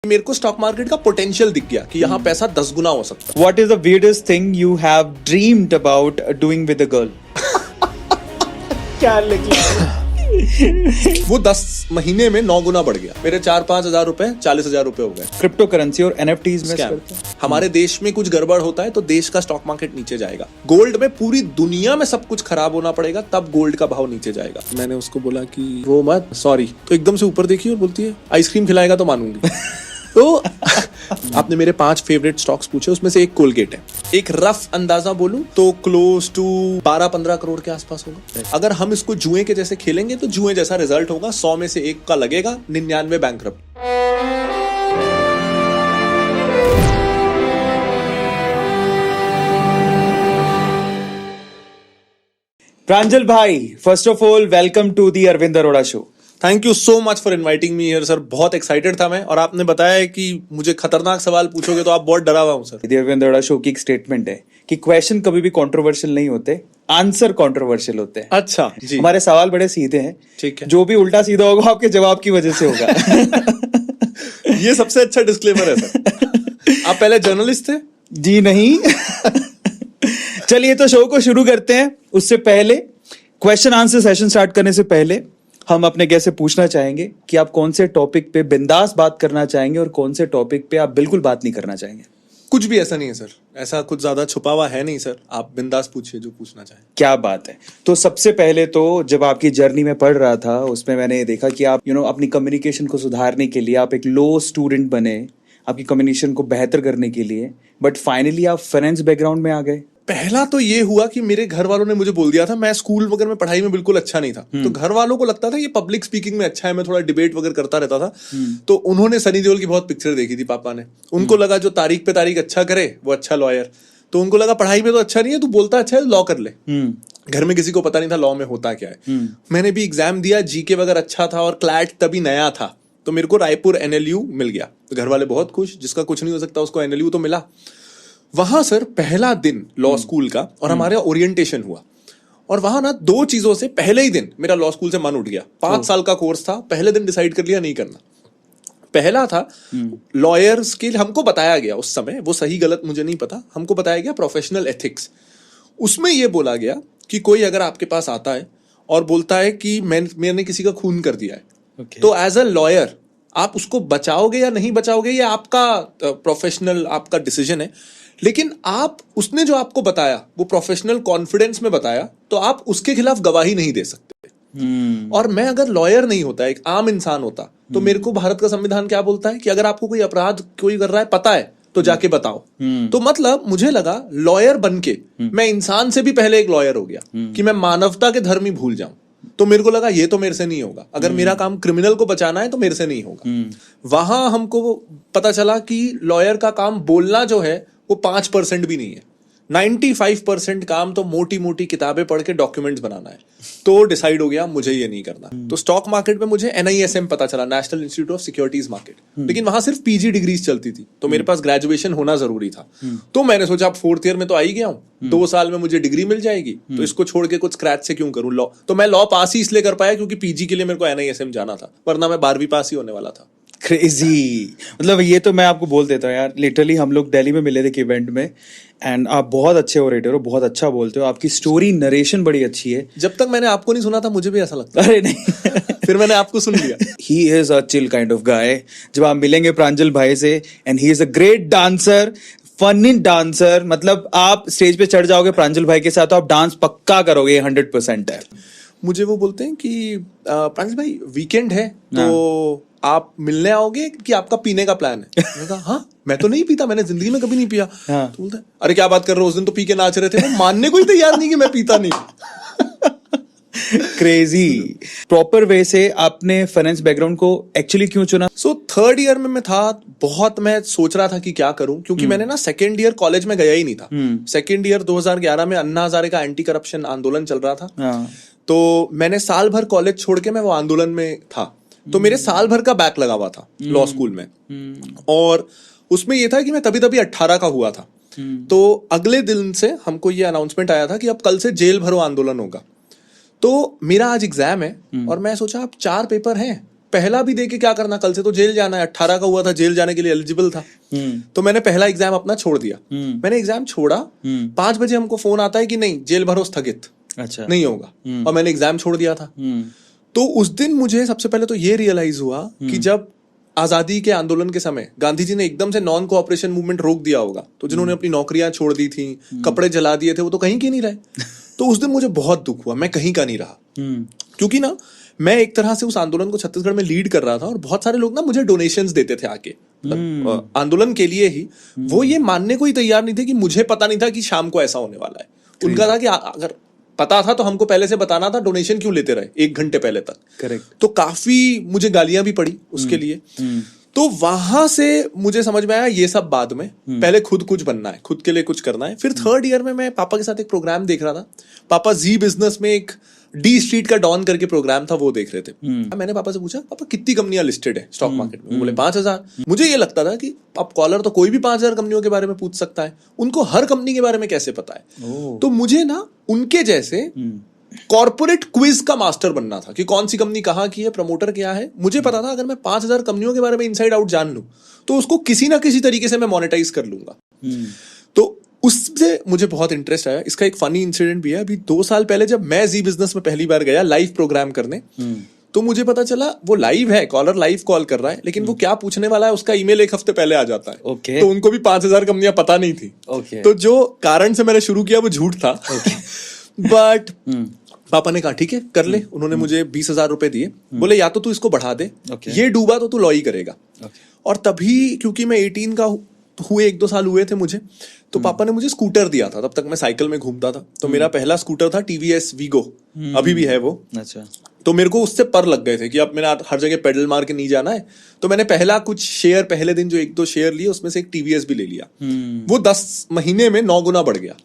मेरे को stock market का पोटेंशियल दिख गया कि यहाँ पैसा 10 गुना हो सकता है। What is the weirdest thing you have dreamed about doing with a girl? क्या लिखा? वो 10 महीने में 9 गुना बढ़ गया। मेरे 4-5 हजार रुपए 40,000 रुपए हो गए। क्रिप्टो करेंसी और NFTs में करते हैं। हमारे देश में कुछ गड़बड़ होता है तो देश का स्टॉक मार्केट नीचे जाएगा। गोल्ड में पूरी दुनिया में सब कुछ खराब होना पड़ेगा तब गोल्ड का भाव नीचे जाएगा। मैंने उसको बोला कि वो मत, सॉरी, तो एकदम से ऊपर देखी और बोलती है आइसक्रीम खिलाएगा तो मानूंगी। तो आपने मेरे 5 फेवरेट स्टॉक्स पूछे, उसमें से एक कोलगेट है। एक रफ अंदाजा बोलूं तो क्लोज टू 12-15 करोड़ के आसपास होगा। अगर हम इसको जुए के जैसे खेलेंगे तो जुए जैसा रिजल्ट होगा। 100 में से 1 का लगेगा, 99 बैंकरप्ट। प्रांजल भाई, first of all welcome to the Arvind Arora show. Thank you so much for inviting me here sir. बहुत एक्साइटेड था मैं, और आपने बताया है कि मुझे खतरनाक सवाल पूछोगे तो आप बहुत डरा हुआ हूं सर। दी अरविंद अरोड़ा शो की एक स्टेटमेंट है कि क्वेश्चन कभी भी कंट्रोवर्शियल नहीं होते, आंसर कंट्रोवर्शियल होते हैं। अच्छा जी। हमारे सवाल बड़े सीधे हैं। ठीक है। जो भी उल्टा सीधा होगा आपके जवाब की वजह से होगा। ये सबसे अच्छा डिस्क्लेमर है सर। आप पहले जर्नलिस्ट थे? जी नहीं। चलिए तो शो को शुरू करते हैं। उससे पहले क्वेश्चन आंसर सेशन स्टार्ट करने से पहले हम अपने गेस्ट से पूछना चाहेंगे कि आप कौन से टॉपिक पे बिंदास बात करना चाहेंगे और कौन से टॉपिक पे आप बिल्कुल बात नहीं करना चाहेंगे। कुछ भी ऐसा नहीं है सर, ऐसा कुछ ज्यादा छुपा हुआ है नहीं सर। आप बिंदास पूछिए जो पूछना चाहें। क्या बात है। तो सबसे पहले तो जब आपकी जर्नी में पढ़ रहा था उसमें मैंने देखा कि आप अपनी कम्युनिकेशन को सुधारने के लिए आप एक लो स्टूडेंट बने, आपकी कम्युनिकेशन को बेहतर करने के लिए, बट फाइनली आप फाइनेंस बैकग्राउंड में आ गए। पहला तो ये हुआ कि मेरे घर वालों ने मुझे बोल दिया था, मैं स्कूल वगैरह में पढ़ाई में बिल्कुल अच्छा नहीं था, तो घर वालों को लगता था ये पब्लिक स्पीकिंग में अच्छा है, मैं थोड़ा डिबेट वगैरह करता रहता था। तो उन्होंने सनी देओल की बहुत पिक्चर देखी थी पापा ने। उनको लगा जो तारीख पे तारीख अच्छा करे वो अच्छा लॉयर। तो उनको लगा पढ़ाई में तो अच्छा नहीं है, तू बोलता अच्छा है, लॉ कर ले। घर में किसी को पता नहीं था लॉ में होता क्या है। मैंने भी एग्जाम दिया, जीके वगैरह अच्छा था और क्लैट तभी नया था, तो मेरे को रायपुर NLU मिल गया। तो घर वाले बहुत खुश, जिसका कुछ नहीं हो सकता उसको NLU तो मिला। वहां सर पहला दिन लॉ स्कूल का और हमारे ओरिएंटेशन हुआ, और वहां ना 2 चीजों से पहले ही दिन मेरा लॉ स्कूल से मन उठ गया। 5 साल का कोर्स था, पहले दिन डिसाइड कर लिया नहीं करना। पहला था लॉयर्स के लिए हमको बताया गया उस समय, वो सही गलत मुझे नहीं पता, हमको बताया गया प्रोफेशनल एथिक्स। उसमें यह बोला गया कि कोई अगर आपके पास आता है और बोलता है कि मैंने किसी का खून कर दिया है, तो एज अ लॉयर आप उसको बचाओगे या नहीं बचाओगे, ये आपका प्रोफेशनल आपका डिसीजन है। लेकिन आप उसने जो आपको बताया वो प्रोफेशनल कॉन्फिडेंस में बताया, तो आप उसके खिलाफ गवाही नहीं दे सकते। और मैं अगर लॉयर नहीं होता, एक आम इंसान होता, तो मेरे को भारत का संविधान क्या बोलता है कि अगर आपको कोई अपराध कोई कर रहा है पता है तो जाके बताओ। तो मतलब मुझे लगा लॉयर बनके मैं इंसान से भी पहले एक लॉयर हो गया कि मैं मानवता के धर्म ही भूल जाऊं। तो मेरे को लगा ये तो मेरे से नहीं होगा, अगर मेरा काम क्रिमिनल को बचाना है तो मेरे से नहीं होगा। वहां हमको पता चला कि लॉयर का काम बोलना जो है वो 5% भी नहीं है, 95% काम तो मोटी मोटी किताबें पढ़ के डॉक्यूमेंट्स बनाना है। तो डिसाइड हो गया मुझे ये नहीं करना। तो स्टॉक मार्केट में मुझे NISM पता चला, national institute of securities market, लेकिन वहां सिर्फ PG डिग्रीज चलती थी, तो मेरे पास ग्रेजुएशन होना जरूरी था। तो मैंने सोचा अब 4th ईयर में तो आ ही गया हूँ, 2 साल में मुझे डिग्री मिल जाएगी, तो इसको छोड़ के कुछ स्क्रैच से क्यों करूँ लॉ। तो मैं लॉ पास ही इसलिए कर पाया क्योंकि PG के लिए मेरे को NISM जाना था, वरना मैं 12वीं पास ही होने वाला था। क्रेजी। मतलब ये तो मैं आपको बोल देता हूँ यार, लिटरली हम लोग दिल्ली में मिले थे एक इवेंट में, एंड आप बहुत अच्छे ओरेटर हो, बहुत अच्छा बोलते हो, आपकी स्टोरी नरेशन बड़ी अच्छी है। जब तक मैंने आपको नहीं सुना था मुझे भी ऐसा लगता। अरे नहीं। फिर मैंने आपको सुन लिया। He is a chill kind of guy. जब आप मिलेंगे प्रांजल भाई से, and he is a great dancer, funny dancer. मतलब आप स्टेज पे चढ़ जाओगे प्रांजल भाई के साथ तो आप डांस पक्का करोगे, 100% है। मुझे वो बोलते हैं कि प्रांजल भाई वीकेंड है तो आप मिलने आओगे कि आपका पीने का प्लान है। मैंने कहा हाँ, मैं तो नहीं पीता, मैंने जिंदगी में कभी नहीं पिया। तो बोलते हैं अरे क्या बात कर रहे हो, उस दिन तो पी के नाच रहे थे। वो मानने को ही तैयार नहीं कि मैं पीता नहीं। क्रेजी। प्रॉपर वे से आपने फाइनेंस बैकग्राउंड को एक्चुअली क्यों चुना? सो 3rd ईयर में मैं था, बहुत मैं सोच रहा था कि क्या करूं, क्योंकि मैंने ना 2nd ईयर कॉलेज में गया ही नहीं था। 2nd ईयर 2011 में अन्ना हजारे का एंटी करप्शन आंदोलन चल रहा था। तो मैंने साल भर कॉलेज छोड़ के मैं वो आंदोलन में था, तो मेरे साल भर का बैक लगा हुआ था लॉ स्कूल में। और उसमें ये था कि मैं तभी 18 का हुआ था। तो अगले दिन से हमको ये अनाउंसमेंट आया था कि अब कल से जेल भरो आंदोलन होगा। तो मेरा आज एग्जाम है और मैं सोचा अब 4 पेपर हैं, पहला भी दे के क्या करना, कल से तो जेल जाना है, 18 का हुआ था, जेल जाने के लिए एलिजिबल था। तो मैंने पहला एग्जाम अपना छोड़ दिया। मैंने एग्जाम छोड़ा, 5 बजे हमको फोन आता है कि नहीं, जेल भरो स्थगित, अच्छा नहीं होगा, और मैंने एग्जाम छोड़ दिया था। तो उस दिन मुझे सबसे पहले तो ये रियलाइज हुआ कि जब आजादी के आंदोलन के समय गांधी जी ने एकदम से नॉन कोऑपरेशन मूवमेंट रोक दिया होगा, तो जिन्होंने अपनी नौकरियां छोड़ दी थी, कपड़े जला दिए थे, वो तो कहीं के नहीं रहे। तो उस दिन मुझे बहुत दुख हुआ, मैं कहीं का नहीं रहा। क्योंकि ना मैं एक तरह से उस आंदोलन को छत्तीसगढ़ में लीड कर रहा था, और बहुत सारे लोग ना मुझे डोनेशंस देते थे आके, मतलब आंदोलन के लिए ही। वो ये मानने को ही तैयार नहीं थे कि मुझे पता नहीं था कि शाम को ऐसा होने वाला है। उनका था कि अगर पता था तो हमको पहले से बताना था, डोनेशन क्यों लेते रहे 1 घंटे पहले तक। करेक्ट। तो काफी मुझे गालियां भी पड़ी उसके लिए। तो वहां से मुझे समझ में आया ये सब बाद में, पहले खुद कुछ बनना है, खुद के लिए कुछ करना है। फिर 3rd ईयर में मैं पापा के साथ एक प्रोग्राम देख रहा था। पापा जी बिजनेस में एक डी स्ट्रीट का डॉन करके प्रोग्राम था, वो देख रहे थे। मैंने पापा से पूछा, पापा कितनी कंपनियां लिस्टेड है स्टॉक मार्केट में? बोले 5000। मुझे ये लगता था कि अब कॉलर तो कोई भी 5000 कंपनियों के बारे में पूछ सकता है, उनको हर कंपनी के बारे में कैसे पता है? तो मुझे ना उनके जैसे कॉर्पोरेट क्विज का मास्टर बनना था कि कौन सी कंपनी कहाँ की है, प्रमोटर क्या है। मुझे पता था अगर मैं 5000 कंपनियों के बारे में इनसाइड आउट जान लूं तो उसको किसी ना किसी तरीके से मैं मोनेटाइज कर लूंगा। तो उससे मुझे बहुत इंटरेस्ट आया। इसका एक फनी इंसिडेंट भी है। अभी 2 साल पहले जब मैं जी बिजनेस में पहली बार गया लाइव प्रोग्राम करने, तो मुझे पता चला वो लाइव है, कॉलर लाइव कॉल कर रहा है, लेकिन वो क्या पूछने वाला है उसका ईमेल 1 हफ्ते पहले आ जाता है। Okay. तो उनको भी 5000 कंपनियां पता नहीं थी। Okay. तो जो कारण से मैंने शुरू किया वो झूठ था। बट पापा ने कहा ठीक है कर ले। उन्होंने मुझे 20,000 रुपए दिए, बोले या तो तू इसको बढ़ा दे, ये डूबा तो तू लॉ ही करेगा। और तभी क्योंकि मैं 18 का हुए 1-2 साल हुए थे मुझे, तो पापा ने मुझे स्कूटर दिया था। तब तक मैं साइकिल में घूमता था, तो मेरा पहला स्कूटर था टीवीएस वीगो, अभी भी है वो। अच्छा। तो मेरे को उससे पर लग गए थे कि अब मेरा हर जगह पेडल मार के नहीं जाना है। तो मैंने पहला कुछ शेयर पहले दिन जो 1-2 शेयर लिए, उसमें से एक टीवीएस भी ले लिया। वो 10 महीने में 9 गुना बढ़ गया।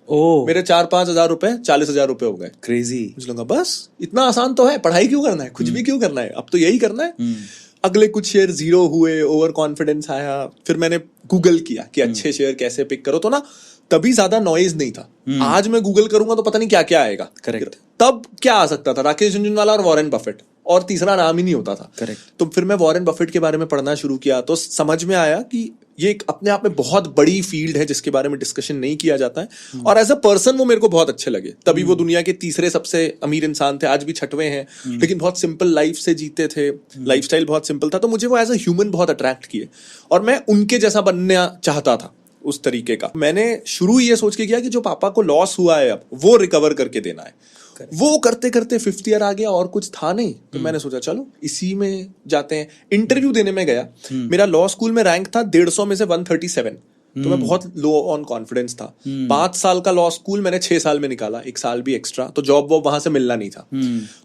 मेरे 4-5 हजार रुपए 40,000 रुपए हो गए। क्रेजी। मुझे लगा बस इतना आसान तो है, पढ़ाई क्यों करना है, कुछ भी क्यों करना है, अब तो यही करना है। अगले कुछ शेयर 0 हुए, ओवर कॉन्फिडेंस आया। फिर मैंने गूगल किया कि अच्छे शेयर कैसे पिक करो। तो ना तभी ज्यादा नॉइज नहीं था। आज मैं गूगल करूंगा तो पता नहीं क्या क्या आएगा। करेक्ट। तब क्या आ सकता था, राकेश झुनझुनवाला और वॉरेन बफेट, और तीसरा नाम ही नहीं होता था। करेक्ट। तो फिर मैं वॉरेन बफेट के बारे में पढ़ना शुरू किया, तो समझ में आया कि ये एक अपने आप में बहुत बड़ी फील्ड है जिसके बारे में डिस्कशन नहीं किया जाता है। और एज अ पर्सन वो मेरे को बहुत अच्छे लगे। तभी वो दुनिया के तीसरे सबसे अमीर इंसान थे, आज भी 6वें हैं, लेकिन बहुत सिंपल लाइफ से जीते थे, लाइफस्टाइल बहुत सिंपल था। तो मुझे वो एज अ ह्यूमन बहुत अट्रैक्ट किए, और मैं उनके जैसा बनना चाहता था, उस तरीके का। मैंने शुरू ये सोच के किया कि जो पापा को लॉस हुआ है अब वो रिकवर करके देना है। वो करते करते 5th ईयर आ गया और कुछ था नहीं, तो मैंने सोचा चलो इसी में जाते हैं। इंटरव्यू देने में गया, मेरा लॉ स्कूल में रैंक था 150 में से 137। तो मैं बहुत लो ऑन कॉन्फिडेंस था। 5 साल का लॉ स्कूल मैंने 6 साल में निकाला, 1 साल भी एक्स्ट्रा, तो जॉब वॉब वहां से मिलना नहीं था।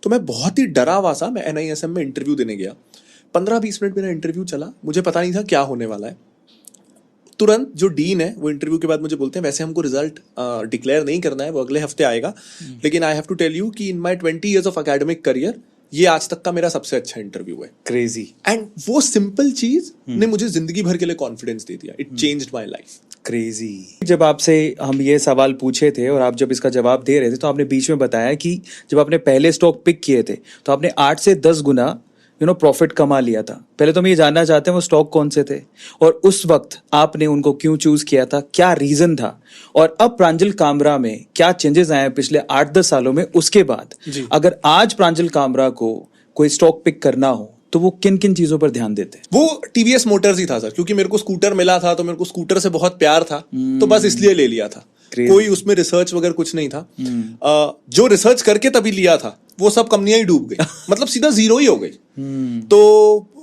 तो मैं बहुत ही डरा हुआ सा, मैं NISM में इंटरव्यू देने गया। 15-20 मिनट मेरा इंटरव्यू चला, मुझे पता नहीं था क्या होने वाला है। तुरंत जो डीन है वो इंटरव्यू के बाद मुझे बोलते हैं वैसे हमको रिजल्ट डिक्लेयर नहीं करना है, वो अगले हफ्ते आएगा, लेकिन I have to tell you कि in my 20 years of academic career ये आज तक का मेरा सबसे अच्छा इंटरव्यू है। क्रेजी। एंड वो सिंपल चीज ने मुझे जिंदगी भर के लिए कॉन्फिडेंस दे दिया। It changed my life. Crazy. जब आपसे हम ये सवाल पूछे थे और आप जब इसका जवाब दे रहे थे, तो आपने बीच में बताया कि जब आपने पहले स्टॉक पिक किए थे तो आपने 8 से 10 गुना प्रॉफिट कमा लिया था। पहले तो हम ये जानना चाहते हैं वो स्टॉक कौन से थे, और उस वक्त आपने उनको क्यों चूज किया था, क्या रीजन था, और अब प्रांजल कामरा में क्या चेंजेस आए हैं पिछले 8-10 सालों में। उसके बाद अगर आज प्रांजल कामरा को कोई स्टॉक पिक करना हो तो वो किन किन चीजों पर ध्यान देते हैं? वो टीवीएस मोटर्स ही था सर, क्योंकि मेरे को स्कूटर मिला था, तो मेरे को स्कूटर से बहुत प्यार था, तो बस इसलिए ले लिया था। कोई उसमें रिसर्च वगैरह कुछ नहीं था। जो रिसर्च करके तभी लिया था वो सब कंपनियां ही डूब गई, मतलब सीधा 0 ही हो गई। तो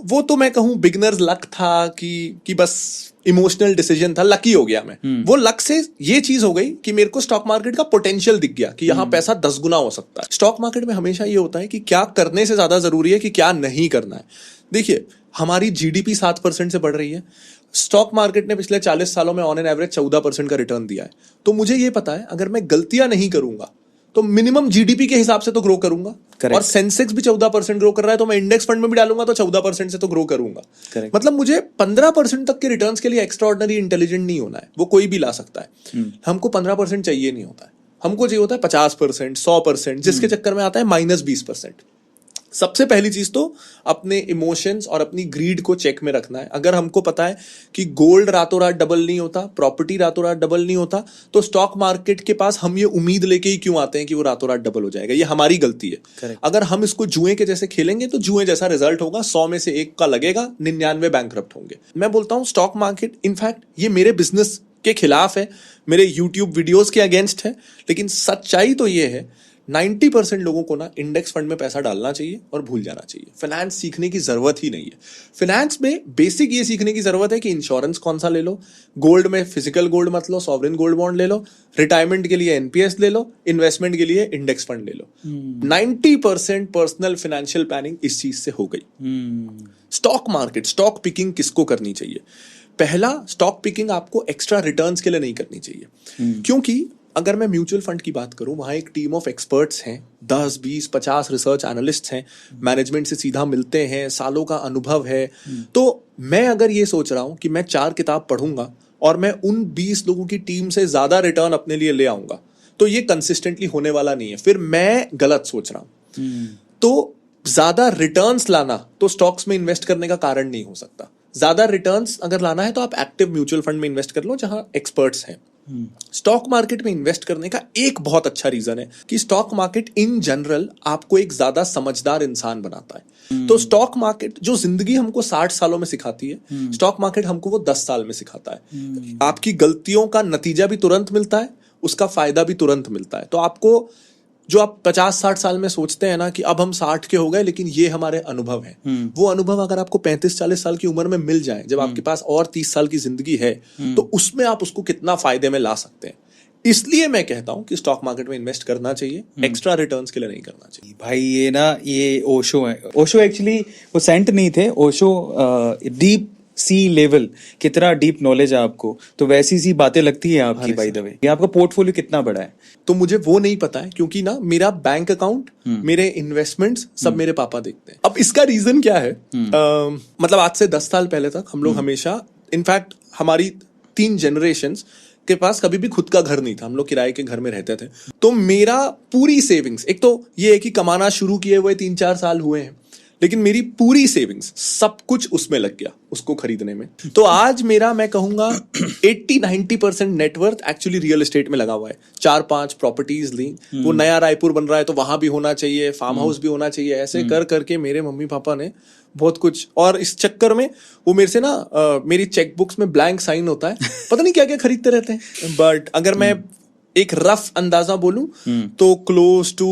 वो तो मैं कहूँ बिगनर्स लक था कि बस इमोशनल डिसीजन था, लकी हो गया मैं। वो लक से ये चीज हो गई कि मेरे को स्टॉक मार्केट का पोटेंशियल दिख गया कि यहाँ पैसा 10 गुना हो सकता है। स्टॉक मार्केट में हमेशा ये होता है कि क्या करने से ज्यादा जरूरी है कि क्या नहीं करना है। देखिए हमारी GDP 7% से बढ़ रही है, स्टॉक मार्केट ने पिछले 40 सालों में ऑन एन एवरेज 14% का रिटर्न दिया है। तो मुझे ये पता है अगर मैं गलतियां नहीं करूंगा तो मिनिमम GDP के हिसाब से तो ग्रो करूंगा। और सेंसेक्स भी 14% ग्रो कर रहा है, तो मैं इंडेक्स फंड में भी डालूंगा तो 14% से तो ग्रो करूंगा। मतलब मुझे 15% तक के रिटर्न्स के लिए एक्स्ट्राऑर्डिनरी इंटेलिजेंट नहीं होना है, वो कोई भी ला सकता है। हमको 15% चाहिए नहीं होता है, हमको चाहिए होता है 50%, 100%, जिसके चक्कर में आता है -20%। सबसे पहली चीज तो अपने इमोशंस और अपनी ग्रीड को चेक में रखना है। अगर हमको पता है कि गोल्ड रातों रात डबल नहीं होता, प्रॉपर्टी रातों रात डबल नहीं होता, तो स्टॉक मार्केट के पास हम ये उम्मीद लेके ही क्यों आते हैं कि वो रातों रात डबल हो जाएगा? ये हमारी गलती है। Correct. अगर हम इसको जुए के जैसे खेलेंगे तो जुए जैसा रिजल्ट होगा, 100 में से 1 का लगेगा, 99 बैंकरप्ट होंगे। मैं बोलता हूं स्टॉक मार्केट इनफैक्ट ये मेरे बिजनेस के खिलाफ है, मेरे यूट्यूब वीडियोस के अगेंस्ट है, लेकिन सच्चाई तो ये है 90% लोगों को ना इंडेक्स फंड में पैसा डालना चाहिए और भूल जाना चाहिए। फाइनेंस सीखने की जरूरत ही नहीं है। फाइनेंस में बेसिक ये सीखने की जरूरत है कि इंश्योरेंस कौन सा ले लो, गोल्ड में फिजिकल गोल्ड मत लो, सॉवरेन गोल्ड बॉन्ड ले लो, रिटायरमेंट के लिए एनपीएस ले लो, इन्वेस्टमेंट के लिए इंडेक्स फंड ले लो। 90% पर्सनल फाइनेंशियल प्लानिंग इस चीज से हो गई। स्टॉक मार्केट, स्टॉक पिकिंग किसको करनी चाहिए? पहला, स्टॉक पिकिंग आपको एक्स्ट्रा रिटर्न्स के लिए नहीं करनी चाहिए, क्योंकि अगर मैं म्यूचुअल फंड की बात करूं, वहां एक टीम ऑफ एक्सपर्ट्स हैं, 10, 20, 50 रिसर्च एनालिस्ट हैं, मैनेजमेंट से सीधा मिलते हैं, सालों का अनुभव है। तो मैं अगर ये सोच रहा हूं कि मैं 4 किताब पढ़ूंगा और मैं उन 20 लोगों की टीम से ज्यादा रिटर्न अपने लिए ले आऊंगा, तो ये कंसिस्टेंटली होने वाला नहीं है, फिर मैं गलत सोच रहा हूं। तो ज्यादा रिटर्न्स लाना तो स्टॉक्स में इन्वेस्ट करने का कारण नहीं हो सकता। ज्यादा रिटर्न्स अगर लाना है तो आप एक्टिव म्यूचुअल फंड में इन्वेस्ट कर लो जहां एक्सपर्ट्स हैं। स्टॉक मार्केट में इन्वेस्ट करने का एक बहुत अच्छा रीजन है कि स्टॉक मार्केट इन जनरल आपको एक ज्यादा समझदार इंसान बनाता है। तो स्टॉक मार्केट जो जिंदगी हमको 60 सालों में सिखाती है, स्टॉक मार्केट हमको वो 10 साल में सिखाता है। आपकी गलतियों का नतीजा भी तुरंत मिलता है, उसका फायदा भी तुरंत मिलता है। तो आपको जो आप 50-60 साल में सोचते हैं ना कि अब हम 60 के हो गए लेकिन ये हमारे अनुभव हैं, वो अनुभव अगर आपको 35-40 साल की उम्र में मिल जाए, जब आपके पास और 30 साल की जिंदगी है, तो उसमें आप उसको कितना फायदे में ला सकते हैं। इसलिए मैं कहता हूं कि स्टॉक मार्केट में इन्वेस्ट करना चाहिए, एक्स्ट्रा रिटर्न्स के लिए नहीं करना चाहिए। भाई ये ओशो है। ओशो एक्चुअली वो सेंट नहीं थे, ओशो डीप सी लेवल, कितना डीप नॉलेज है आपको, तो वैसी सी बातें लगती है आपकी। बाय द वे, ये आपका पोर्टफोलियो कितना बड़ा है? तो मुझे वो नहीं पता है, क्योंकि ना मेरा बैंक अकाउंट, मेरे इन्वेस्टमेंट्स सब मेरे पापा देखते हैं। अब इसका रीजन क्या है? मतलब आज से 10 साल पहले तक हम लोग हमेशा, इनफैक्ट हमारी 3 जनरेशंस के पास कभी भी खुद का घर नहीं था, हम लोग किराए के घर में रहते थे। तो मेरा पूरी सेविंग्स, एक तो ये है कि कमाना शुरू किए हुए 3-4 साल हुए हैं, लेकिन मेरी पूरी सेविंग्स सब कुछ उसमें लग गया, उसको खरीदने में। तो आज मेरा, मैं कहूंगा 80-90% नेटवर्थ एक्चुअली रियल एस्टेट में लगा हुआ है। 4-5 प्रॉपर्टीज ली, वो नया रायपुर बन रहा है तो वहां भी होना चाहिए, फार्म हाउस भी होना चाहिए, ऐसे कर करके मेरे मम्मी पापा ने बहुत कुछ, और इस चक्कर में वो मेरे से ना मेरी चेकबुक्स में ब्लैंक साइन होता है, पता नहीं क्या क्या खरीदते रहते हैं। बट अगर मैं एक रफ अंदाजा बोलूं तो क्लोज टू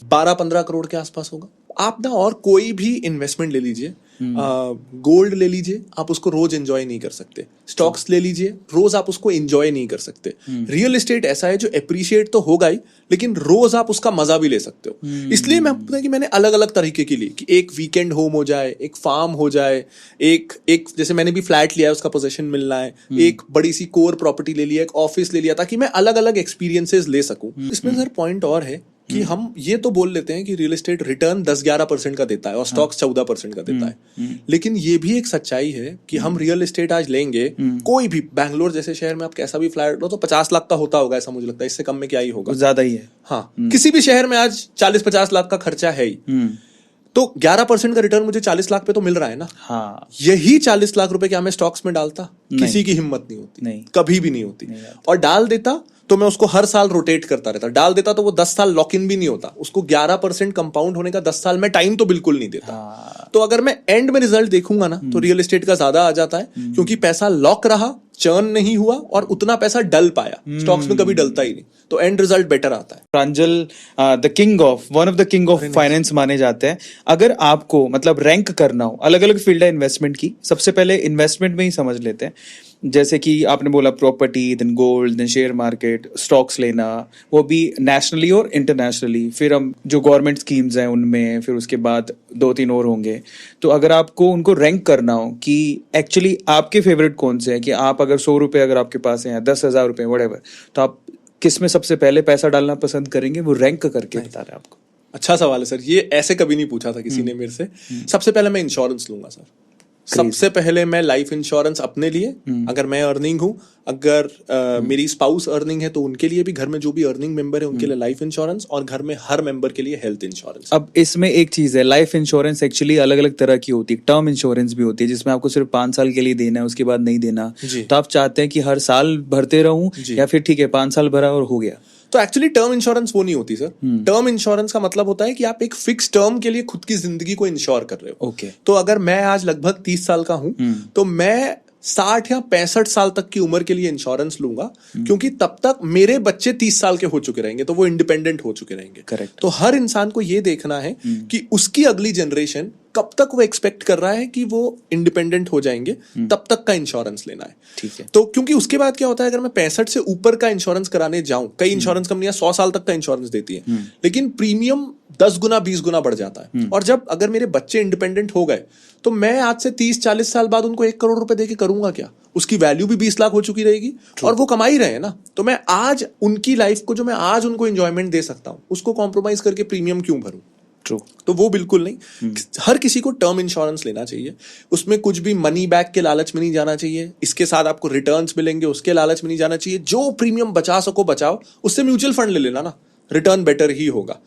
12-15 करोड़ के आसपास होगा। आप ना और कोई भी इन्वेस्टमेंट ले लीजिए, गोल्ड ले लीजिए, आप उसको रोज एंजॉय नहीं कर सकते। स्टॉक्स ले लीजिए, रोज आप उसको एंजॉय नहीं कर सकते। रियल एस्टेट ऐसा है जो एप्रिशिएट तो होगा ही, लेकिन रोज आप उसका मजा भी ले सकते हो। इसलिए मैं पता कि मैंने अलग अलग तरीके के लिए, कि एक वीकेंड होम हो जाए, एक फार्म हो जाए, एक जैसे मैंने भी फ्लैट लिया है, उसका पोजेशन मिलना है, एक बड़ी सी कोर प्रॉपर्टी ले लिया, एक ऑफिस ले लिया, ताकि मैं अलग अलग एक्सपीरियंसेस ले सकूं। इसमें सर पॉइंट और है कि हम ये तो बोल लेते हैं कि रियल एस्टेट रिटर्न 10-11% का देता है और स्टॉक्स 14% का देता है, लेकिन ये भी एक सच्चाई है कि हम रियल एस्टेट आज लेंगे, कोई भी बैंगलोर जैसे शहर में आप कैसा भी फ्लैट लो तो 50 लाख का होता होगा, ऐसा मुझे लगता है, इससे कम में क्या ही होगा, ज्यादा ही है। हाँ, किसी भी शहर में आज 40-50 लाख का खर्चा है ही, तो 11% का रिटर्न मुझे 40 लाख पे तो मिल रहा है ना। हाँ, यही 40 लाख रुपए क्या मैं स्टॉक्स में डालता? किसी की हिम्मत नहीं होती, नहीं, कभी भी नहीं होती। और डाल देता तो मैं उसको हर साल रोटेट करता रहता, डाल देता तो वो 10 साल लॉक इन भी नहीं होता, उसको 11% कंपाउंड होने का 10 साल में टाइम तो बिल्कुल नहीं देता। हाँ। तो अगर मैं एंड में रिजल्ट देखूंगा ना, तो रियल एस्टेट का ज्यादा आ जाता है, क्योंकि पैसा लॉक रहा, चर्न नहीं हुआ और उतना पैसा डल पाया। स्टॉक्स में कभी डलता ही नहीं, तो एंड रिजल्ट बेटर आता है। Pranjal the king of, one of the king of finance माने जाते हैं। अगर आपको मतलब रैंक करना हो, अलग अलग फील्ड है इन्वेस्टमेंट की, सबसे पहले इन्वेस्टमेंट में ही समझ लेते हैं। जैसे कि आपने बोला property, then gold, then share market, stocks लेना, वो भी नेशनली और इंटरनेशनली, फिर हम जो गवर्नमेंट स्कीम्स हैं उनमें, फिर उसके बाद 2-3 और होंगे। तो अगर आपको उनको रैंक करना हो कि एक्चुअली आपके फेवरेट कौन से हैं, कि आप अगर 100 रुपये अगर आपके पास हैं, 10,000 रुपये, व्हाटएवर, तो आप किस में सबसे पहले पैसा डालना पसंद करेंगे? वो रैंक करके बता रहे हैं आपको। अच्छा सवाल है सर, ये ऐसे कभी नहीं पूछा था किसी ने मेरे से। सबसे पहले मैं इंश्योरेंस लूंगा सर। सबसे पहले मैं लाइफ इंश्योरेंस अपने लिए, अगर मैं अर्निंग हूं, अगर मेरी स्पाउस अर्निंग है तो उनके लिए भी, घर में जो भी अर्निंग मेंबर है उनके लिए लाइफ इंश्योरेंस, और घर में हर मेंबर के लिए हेल्थ इंश्योरेंस। अब इसमें एक चीज है, लाइफ इंश्योरेंस एक्चुअली अलग अलग तरह की होती है। टर्म इंश्योरेंस भी होती है जिसमें आपको सिर्फ 5 साल के लिए देना है, उसके बाद नहीं देना। तो आप चाहते हैं कि हर साल भरते रहूं, या फिर ठीक है 5 साल भरा और हो गया? तो एक्चुअली टर्म इंश्योरेंस वो नहीं होती सर। टर्म इंश्योरेंस का मतलब होता है कि आप एक फिक्स टर्म के लिए खुद की जिंदगी को इंश्योर कर रहे हो। ओके। तो अगर मैं आज लगभग 30 साल का हूं, तो मैं 60 या 65 साल तक की उम्र के लिए इंश्योरेंस लूंगा, क्योंकि तब तक मेरे बच्चे 30 साल के हो चुके रहेंगे, तो वो इंडिपेंडेंट हो चुके रहेंगे। करेक्ट। तो हर इंसान को ये देखना है कि उसकी अगली जनरेशन कब तक वो एक्सपेक्ट कर रहा है कि वो इंडिपेंडेंट हो जाएंगे, तब तक का इंश्योरेंस लेना है। ठीक है। तो क्योंकि उसके बाद क्या होता है, अगर मैं 65 से ऊपर का इंश्योरेंस कराने जाऊं, कई इंश्योरेंस कंपनियां 100 साल तक का इंश्योरेंस देती है, लेकिन प्रीमियम 10 गुना 20 गुना बढ़ जाता है। और जब अगर मेरे बच्चे इंडिपेंडेंट हो गए, तो मैं आज से 30-40 साल बाद उनको 1 करोड़ रुपए देके करूंगा क्या? उसकी वैल्यू भी 20 लाख हो चुकी रहेगी, और वो कमा ही रहे हैं ना। तो मैं आज उनकी लाइफ को, जो मैं आज उनको एंजॉयमेंट दे सकता हूं, उसको कॉम्प्रोमाइज करके प्रीमियम क्यों भरूं? ट्रू। तो वो बिल्कुल नहीं। हर किसी को टर्म इंश्योरेंस लेना चाहिए। उसमें कुछ भी मनी बैक के लालच में नहीं जाना चाहिए, इसके साथ आपको रिटर्न्स मिलेंगे उसके लालच में नहीं जाना चाहिए। जो प्रीमियम बचा सको बचाओ, उससे म्यूचुअल फंड ले लेना ना, रिटर्न बेटर ही होगा।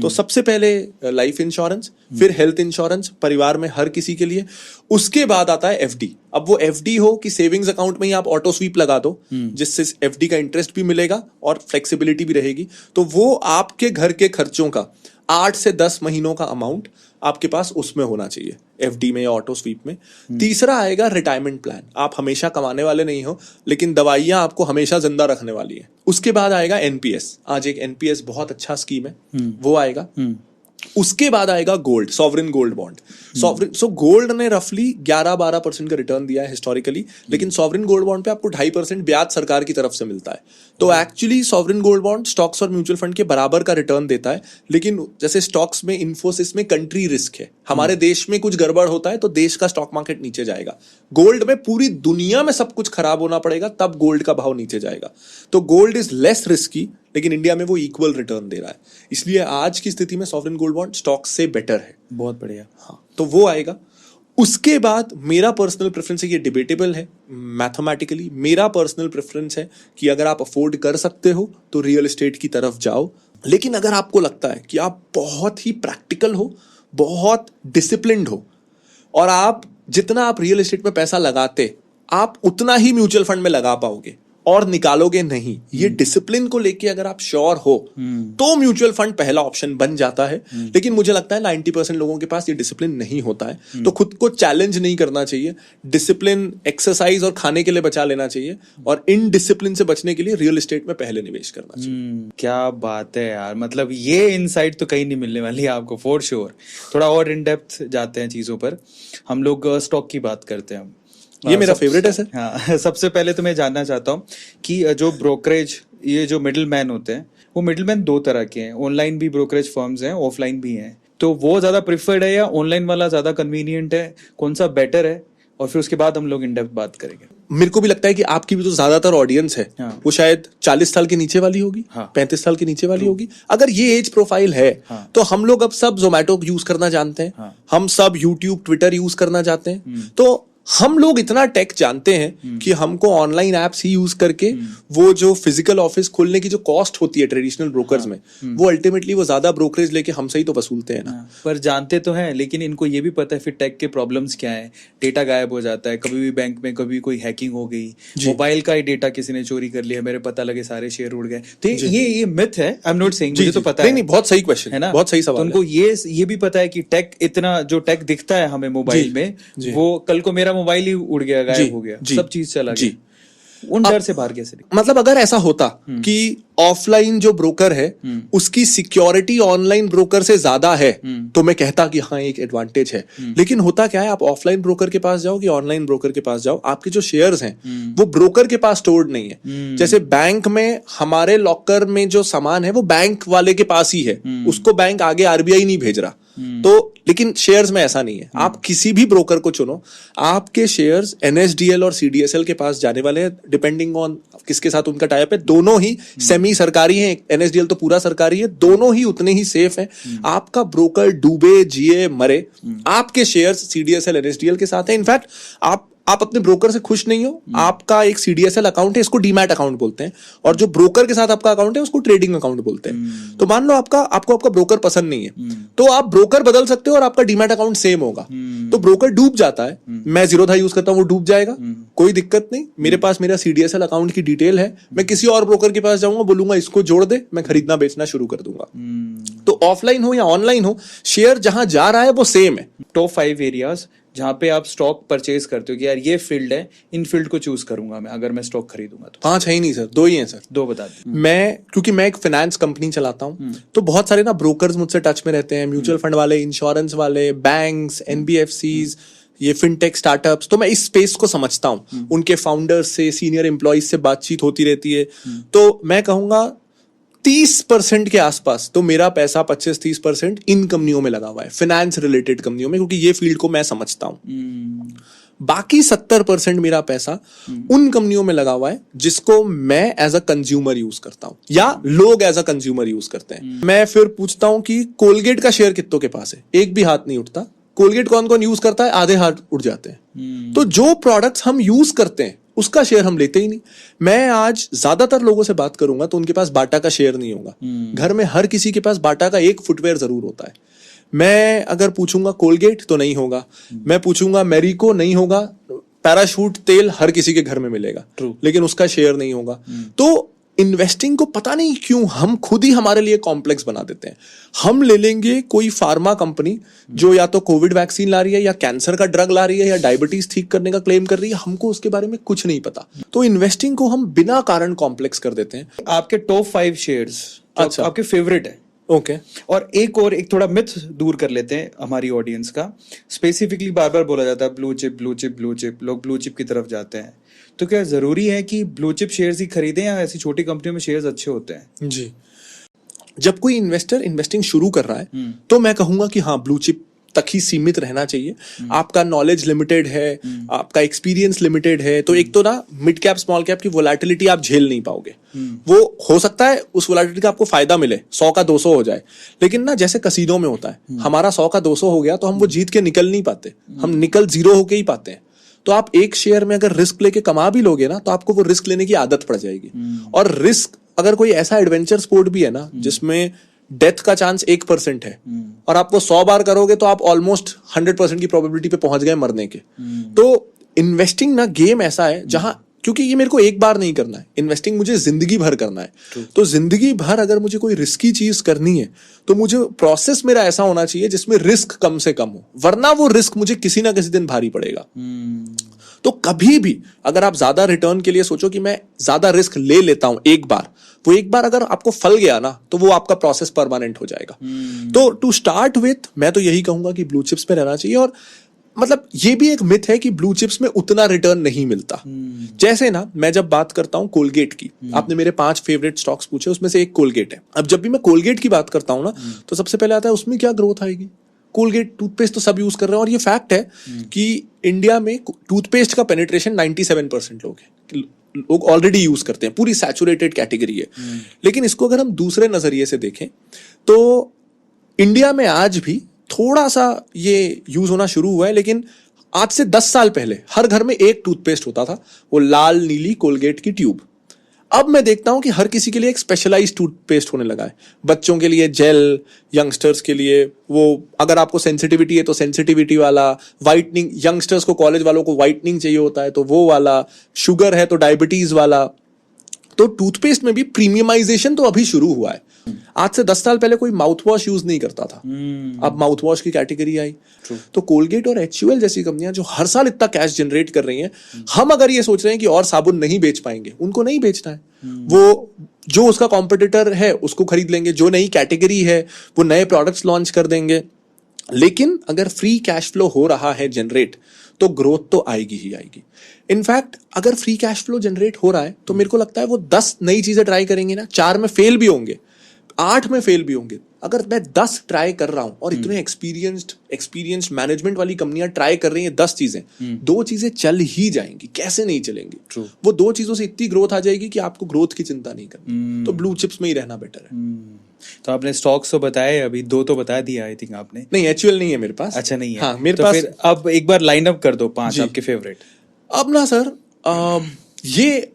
तो सबसे पहले लाइफ इंश्योरेंस, फिर हेल्थ इंश्योरेंस परिवार में हर किसी के लिए। उसके बाद आता है एफडी। अब वो एफडी हो कि सेविंग्स अकाउंट में ही आप ऑटो स्वीप लगा दो, जिससे एफडी का इंटरेस्ट भी मिलेगा और फ्लेक्सिबिलिटी भी रहेगी। तो वो आपके घर के खर्चों का 8 से 10 महीनों का अमाउंट आपके पास उसमें होना चाहिए, एफडी में या ऑटो स्वीप में। तीसरा आएगा रिटायरमेंट प्लान। आप हमेशा कमाने वाले नहीं हो, लेकिन दवाइयां आपको हमेशा जिंदा रखने वाली है। उसके बाद आएगा एनपीएस। आज एक एनपीएस बहुत अच्छा स्कीम है, वो आएगा। उसके बाद आएगा gold, sovereign gold bond. Sovereign, so gold ने रफली 11-12% का रिटर्न दिया है हिस्टोरिकली, लेकिन सॉवरेन गोल्ड बॉन्ड पे आपको 2.5% ब्याज सरकार की तरफ से मिलता है। तो actually sovereign gold bond stocks और म्यूचुअल फंड के बराबर का रिटर्न देता है, लेकिन जैसे स्टॉक्स में, इन्फोसिस में कंट्री रिस्क है, हमारे देश में कुछ गड़बड़ होता है तो देश का स्टॉक मार्केट नीचे जाएगा। गोल्ड में पूरी दुनिया में सब कुछ खराब होना पड़ेगा तब गोल्ड का भाव नीचे जाएगा। तो गोल्ड इज लेस रिस्की, लेकिन इंडिया में वो इक्वल रिटर्न दे रहा है। इसलिए आज की स्थिति में सॉवरेन गोल्ड बॉन्ड स्टॉक से बेटर है। बहुत बढ़िया। हाँ, तो वो आएगा। उसके बाद मेरा पर्सनल प्रेफरेंस है, ये डिबेटेबल है मैथमेटिकली, मेरा पर्सनल प्रेफरेंस है कि अगर आप अफोर्ड कर सकते हो तो रियल एस्टेट की तरफ जाओ। लेकिन अगर आपको लगता है कि आप बहुत ही प्रैक्टिकल हो, बहुत डिसिप्लिन्ड हो, और आप जितना आप रियल एस्टेट में पैसा लगाते, आप उतना ही म्यूचुअल फंड में लगा पाओगे और निकालोगे नहीं, ये डिसिप्लिन को लेके अगर आप श्योर हो, तो म्यूचुअल फंड पहला ऑप्शन बन जाता है। लेकिन मुझे लगता है 90% लोगों के पास ये डिसिप्लिन नहीं होता है। तो खुद को चैलेंज नहीं करना चाहिए, डिसिप्लिन, एक्सरसाइज और खाने के लिए बचा लेना चाहिए, और इन डिसिप्लिन से बचने के लिए रियल एस्टेट में पहले निवेश करना चाहिए। क्या बात है यार, मतलब ये इनसाइट तो कहीं नहीं मिलने वाली है आपको, फॉर श्योर। थोड़ा और इन डेप्थ जाते हैं चीजों पर। हम लोग स्टॉक की बात करते हैं, ये मेरा फेवरेट है सर। हाँ, सबसे पहले तो मैं जानना चाहता हूँ कि जो ब्रोकरेज, ये जो मिडिल मैन होते हैं, वो मिडिल मैन 2 तरह के हैं। ऑनलाइन भी ब्रोकरेज फर्म्स हैं, ऑफलाइन भी हैं। तो वो ज्यादा प्रिफर्ड है या ऑनलाइन वाला ज्यादा कन्वीनियंट है? कौन सा बेटर है? और फिर उसके बाद हम लोग इन डेप्थ बात करेंगे। मेरे को भी लगता है कि आपकी भी तो ज्यादातर ऑडियंस है, हाँ। वो शायद 40 साल के नीचे वाली होगी, हाँ। 35 साल के नीचे वाली होगी। अगर ये एज प्रोफाइल है, हाँ। तो हम लोग अब सब जोमेटो यूज करना जानते हैं, हाँ। हम सब यूट्यूब, ट्विटर यूज करना चाहते हैं। तो हम लोग इतना टेक जानते हैं कि हमको ऑनलाइन एप्स ही यूज करके वो जो फिजिकल ऑफिस खोलने की जो कॉस्ट होती है ट्रेडिशनल ब्रोकर्स में, वो अल्टीमेटली वो ज्यादा ब्रोकरेज लेके हमसे ही तो वसूलते हैं ना। पर जानते तो हैं, लेकिन इनको ये भी पता है फिर टेक के प्रॉब्लम्स क्या है। डेटा गायब हो जाता है कभी भी, बैंक में कभी कोई हैकिंग हो गई, मोबाइल का ही डेटा किसी ने चोरी कर लिया, मेरे पता लगे सारे शेयर उड़ गए। तो ये मिथ है, आई एम नॉट सेइंग, मुझे तो पता है। नहीं, बहुत सही क्वेश्चन है ना, बहुत सही सवाल। तो उनको ये भी पता है कि टेक, इतना जो टेक दिखता है हमें मोबाइल में, वो कल को मेरा मोबाइल ही उड़ गया, गायब हो गया, सब चीज चला गया। उन डर से बाहर कैसे निकले? मतलब अगर ऐसा होता कि ऑफलाइन जो ब्रोकर है उसकी सिक्योरिटी ऑनलाइन ब्रोकर से ज्यादा है, तो मैं कहता कि हाँ एक एडवांटेज है। लेकिन होता क्या है, आप ऑफलाइन ब्रोकर के पास जाओ कि ऑनलाइन ब्रोकर के पास जाओ, आपके जो शेयर्स हैं वो ब्रोकर के पास स्टोर्ड नहीं है। जैसे बैंक में हमारे लॉकर में जो सामान है वो बैंक वाले के पास ही है, उसको बैंक आगे आरबीआई नहीं भेज रहा। तो लेकिन शेयर्स में ऐसा नहीं है। आप किसी भी ब्रोकर को चुनो, आपके शेयर्स एनएसडीएल और सीडीएसएल के पास जाने वाले हैं, डिपेंडिंग ऑन किसके साथ उनका टाइप है, दोनों ही सेमी सरकारी हैं, एनएसडीएल तो पूरा सरकारी है, दोनों ही उतने ही सेफ हैं। आपका ब्रोकर डूबे जिए मरे, आपके शेयर्स सीडीएसएल एनएसडीएल के साथ हैं। इनफैक्ट आप अपने ब्रोकर से खुश नहीं हो, आपका एक सीडीएसएल अकाउंट है, इसको डीमैट अकाउंट बोलते हैं, और जो ब्रोकर के साथ आपका अकाउंट है उसको ट्रेडिंग अकाउंट बोलते हैं। तो मान लो आपको आपका ब्रोकर पसंद नहीं है, तो आप ब्रोकर बदल सकते हो और आपका डीमैट अकाउंट सेम होगा। तो ब्रोकर डूब जाता है, मैं जीरोधा यूज करता हूं, वो डूब जाएगा, कोई दिक्कत नहीं। मेरे पास मेरा सीडीएसएल अकाउंट की डिटेल है, मैं किसी और ब्रोकर के पास जाऊंगा, बोलूंगा इसको जोड़ दे, मैं खरीदना बेचना शुरू कर दूंगा। तो ऑफलाइन हो या ऑनलाइन हो, शेयर जहां जा रहा है वो सेम है। टॉप 5 एरियाज जहां पे आप स्टॉक परचेज करते हो कि यार ये फील्ड है, इन फील्ड को चूज करूंगा मैं अगर मैं स्टॉक खरीदूंगा तो। 5 है ही नहीं सर, 2 ही हैं सर। 2 बता दें। क्योंकि मैं एक फाइनेंस कंपनी चलाता हूं, तो बहुत सारे ना ब्रोकर्स मुझसे टच में रहते हैं, म्यूचुअल फंड वाले, इंश्योरेंस वाले, बैंक्स, एनबीएफसीज, ये फिनटेक स्टार्टअप्स। तो मैं इस स्पेस को समझता हूं, उनके फाउंडर्स से, सीनियर एम्प्लॉइज से बातचीत होती रहती है। तो मैं कहूंगा 30% के आसपास तो मेरा पैसा 25-30% इन कंपनियों में लगा हुआ है, फाइनेंस रिलेटेड कंपनियों में, क्योंकि ये फील्ड को मैं समझता हूं। बाकी 70% मेरा पैसा उन कंपनियों में लगा हुआ है जिसको मैं एज अ कंज्यूमर यूज करता हूं, या लोग एज अ कंज्यूमर यूज करते हैं। मैं फिर पूछता हूं कि कोलगेट का शेयर कितनों के पास है, एक भी हाथ नहीं उठता। कोलगेट कौन कौन यूज करता है, आधे हाथ उठ जाते हैं। तो जो प्रोडक्ट्स हम यूज करते हैं उसका शेयर हम लेते ही नहीं। मैं आज ज्यादातर लोगों से बात करूंगा तो उनके पास बाटा का शेयर नहीं होगा। घर में हर किसी के पास बाटा का एक फुटवेयर जरूर होता है। मैं अगर पूछूंगा कोलगेट तो नहीं होगा, मैं पूछूंगा मैरिको नहीं होगा, पैराशूट तेल हर किसी के घर में मिलेगा, लेकिन उसका शेयर नहीं होगा। तो इन्वेस्टिंग को पता नहीं क्यों हम खुद ही हमारे लिए कॉम्प्लेक्स बना देते हैं। हम ले लेंगे कोई फार्मा कंपनी जो या तो कोविड वैक्सीन ला रही है, या कैंसर का ड्रग ला रही है, या डायबिटीज ठीक करने का क्लेम कर रही है, हमको उसके बारे में कुछ नहीं पता। तो इन्वेस्टिंग को हम बिना कारण कॉम्प्लेक्स कर देते हैं। आपके टॉप 5 शेयर्स अच्छा, आपके फेवरेट है। ओके। और एक थोड़ा मिथ दूर कर लेते हैं हमारी ऑडियंस का। स्पेसिफिकली बार बार बोला जाता है blue chip blue chip blue chip, लोग ब्लू चिप की तरफ जाते हैं। तो क्या जरूरी है कि ब्लू चिप शेयर्स ही खरीदें, या ऐसी छोटी कंपनियों में शेयर्स अच्छे होते हैं? जी, जब कोई इन्वेस्टर इन्वेस्टिंग शुरू कर रहा है तो मैं कहूंगा कि हाँ, ब्लू चिप तक ही सीमित रहना चाहिए। आपका नॉलेज लिमिटेड है, आपका एक्सपीरियंस लिमिटेड है, तो एक तो ना मिड कैप स्मॉल कैप की वोलेटिलिटी आप झेल नहीं पाओगे। वो हो सकता है उस वोलेटिलिटी का आपको फायदा मिले, 100 का 200 हो जाए, लेकिन ना जैसे कसीनो में होता है, हमारा 100 का 200 हो गया तो हम वो जीत के निकल नहीं पाते, हम निकल 0 होके ही पाते हैं। तो आप एक शेयर में अगर रिस्क लेके कमा भी लोगे ना, तो आपको वो रिस्क लेने की आदत पड़ जाएगी। और रिस्क अगर कोई ऐसा एडवेंचर स्पोर्ट भी है ना जिसमें डेथ का चांस 1% है, और आप वो 100 बार करोगे तो आप ऑलमोस्ट 100% की प्रोबेबिलिटी पे पहुंच गए मरने के। तो इन्वेस्टिंग ना गेम ऐसा है जहां, क्योंकि ये मेरे को एक बार नहीं करना है, इन्वेस्टिंग मुझे जिंदगी भर करना है। तो जिंदगी भर अगर मुझे कोई रिस्की चीज करनी है तो मुझे प्रोसेस मेरा ऐसा होना चाहिए जिसमें रिस्क कम से कम हो, वरना वो रिस्क मुझे किसी ना किसी दिन भारी पड़ेगा। तो कभी भी अगर आप ज्यादा रिटर्न के लिए सोचो कि मैं ज्यादा रिस्क ले लेता हूं एक बार, वो एक बार अगर आपको फल गया ना तो वो आपका प्रोसेस परमानेंट हो जाएगा। तो टू स्टार्ट विथ मैं तो यही कहूंगा कि ब्लू चिप्स में रहना चाहिए। और मतलब ये भी एक मिथ है कि ब्लू चिप्स में उतना रिटर्न नहीं मिलता। जैसे ना मैं जब बात करता हूं कोलगेट की, आपने मेरे 5 फेवरेट स्टॉक्स पूछे, उसमें से एक कोलगेट है। अब जब भी मैं कोलगेट की बात करता हूं ना, तो सबसे पहले आता है उसमें क्या ग्रोथ आएगी। कोलगेट टूथपेस्ट तो सब यूज कर रहे हैं, और ये फैक्ट है कि इंडिया में टूथपेस्ट का पेनिट्रेशन 97% लोग है, लोग ऑलरेडी यूज करते हैं, पूरी सैचुरेटेड कैटेगरी है। लेकिन इसको अगर हम दूसरे नजरिए से देखें तो इंडिया में आज भी थोड़ा सा ये यूज होना शुरू हुआ है, लेकिन आज से 10 साल पहले हर घर में एक टूथपेस्ट होता था, वो लाल नीली कोलगेट की ट्यूब। अब मैं देखता हूं कि हर किसी के लिए एक स्पेशलाइज्ड टूथपेस्ट होने लगा है। बच्चों के लिए जेल, यंगस्टर्स के लिए वो, अगर आपको सेंसिटिविटी है तो सेंसिटिविटी वाला, व्हाइटनिंग, यंगस्टर्स को, कॉलेज वालों को व्हाइटनिंग चाहिए होता है तो वो वाला, शुगर है तो डायबिटीज वाला। तो टूथपेस्ट में भी प्रीमियमाइजेशन तो अभी शुरू हुआ है। आज से 10 साल पहले कोई माउथ वॉश यूज नहीं करता था, अब माउथ वॉश की कैटेगरी आई। तो कोलगेट और HUL जैसी कंपनियां जो हर साल इतना कैश जनरेट कर रही हैं, हम अगर ये सोच रहे हैं कि और साबुन नहीं बेच पाएंगे, उनको नहीं बेचना है। वो जो उसका कॉम्पिटिटर है उसको खरीद लेंगे, जो नई कैटेगरी है वो नए प्रोडक्ट्स लॉन्च कर देंगे। लेकिन अगर फ्री कैश फ्लो हो रहा है जनरेट, तो ग्रोथ तो आएगी ही आएगी। इनफैक्ट अगर फ्री कैश फ्लो जनरेट हो रहा है तो मेरे को लगता है वो 10 नई चीजें ट्राई करेंगे ना, 4 में फेल भी होंगे, 8 में फेल भी होंगे, अगर मैं 10 ट्राई कर रहा हूं और इतने एक्सपीरियंस्ड मैनेजमेंट वाली कंपनियां ट्राई कर रही हैं 10 चीजें, 2 चीजें चल ही जाएंगी, कैसे नहीं चलेंगी? True. वो 2 चीजों से इतनी ग्रोथ आ जाएगी कि आपको ग्रोथ की चिंता नहीं करनी। तो ब्लू चिप्स में ही रहना बेटर है। तो आपने स्टॉक्स तो बताए, अभी 2 तो बता दिया आई थिंक आपने। नहीं, HUL नहीं है मेरे पास। अच्छा, नहीं है। हाँ, मेरे तो पास। फिर अब एक बार लाइन अप कर दो 5 आपके फेवरेट। अब ना सर, ये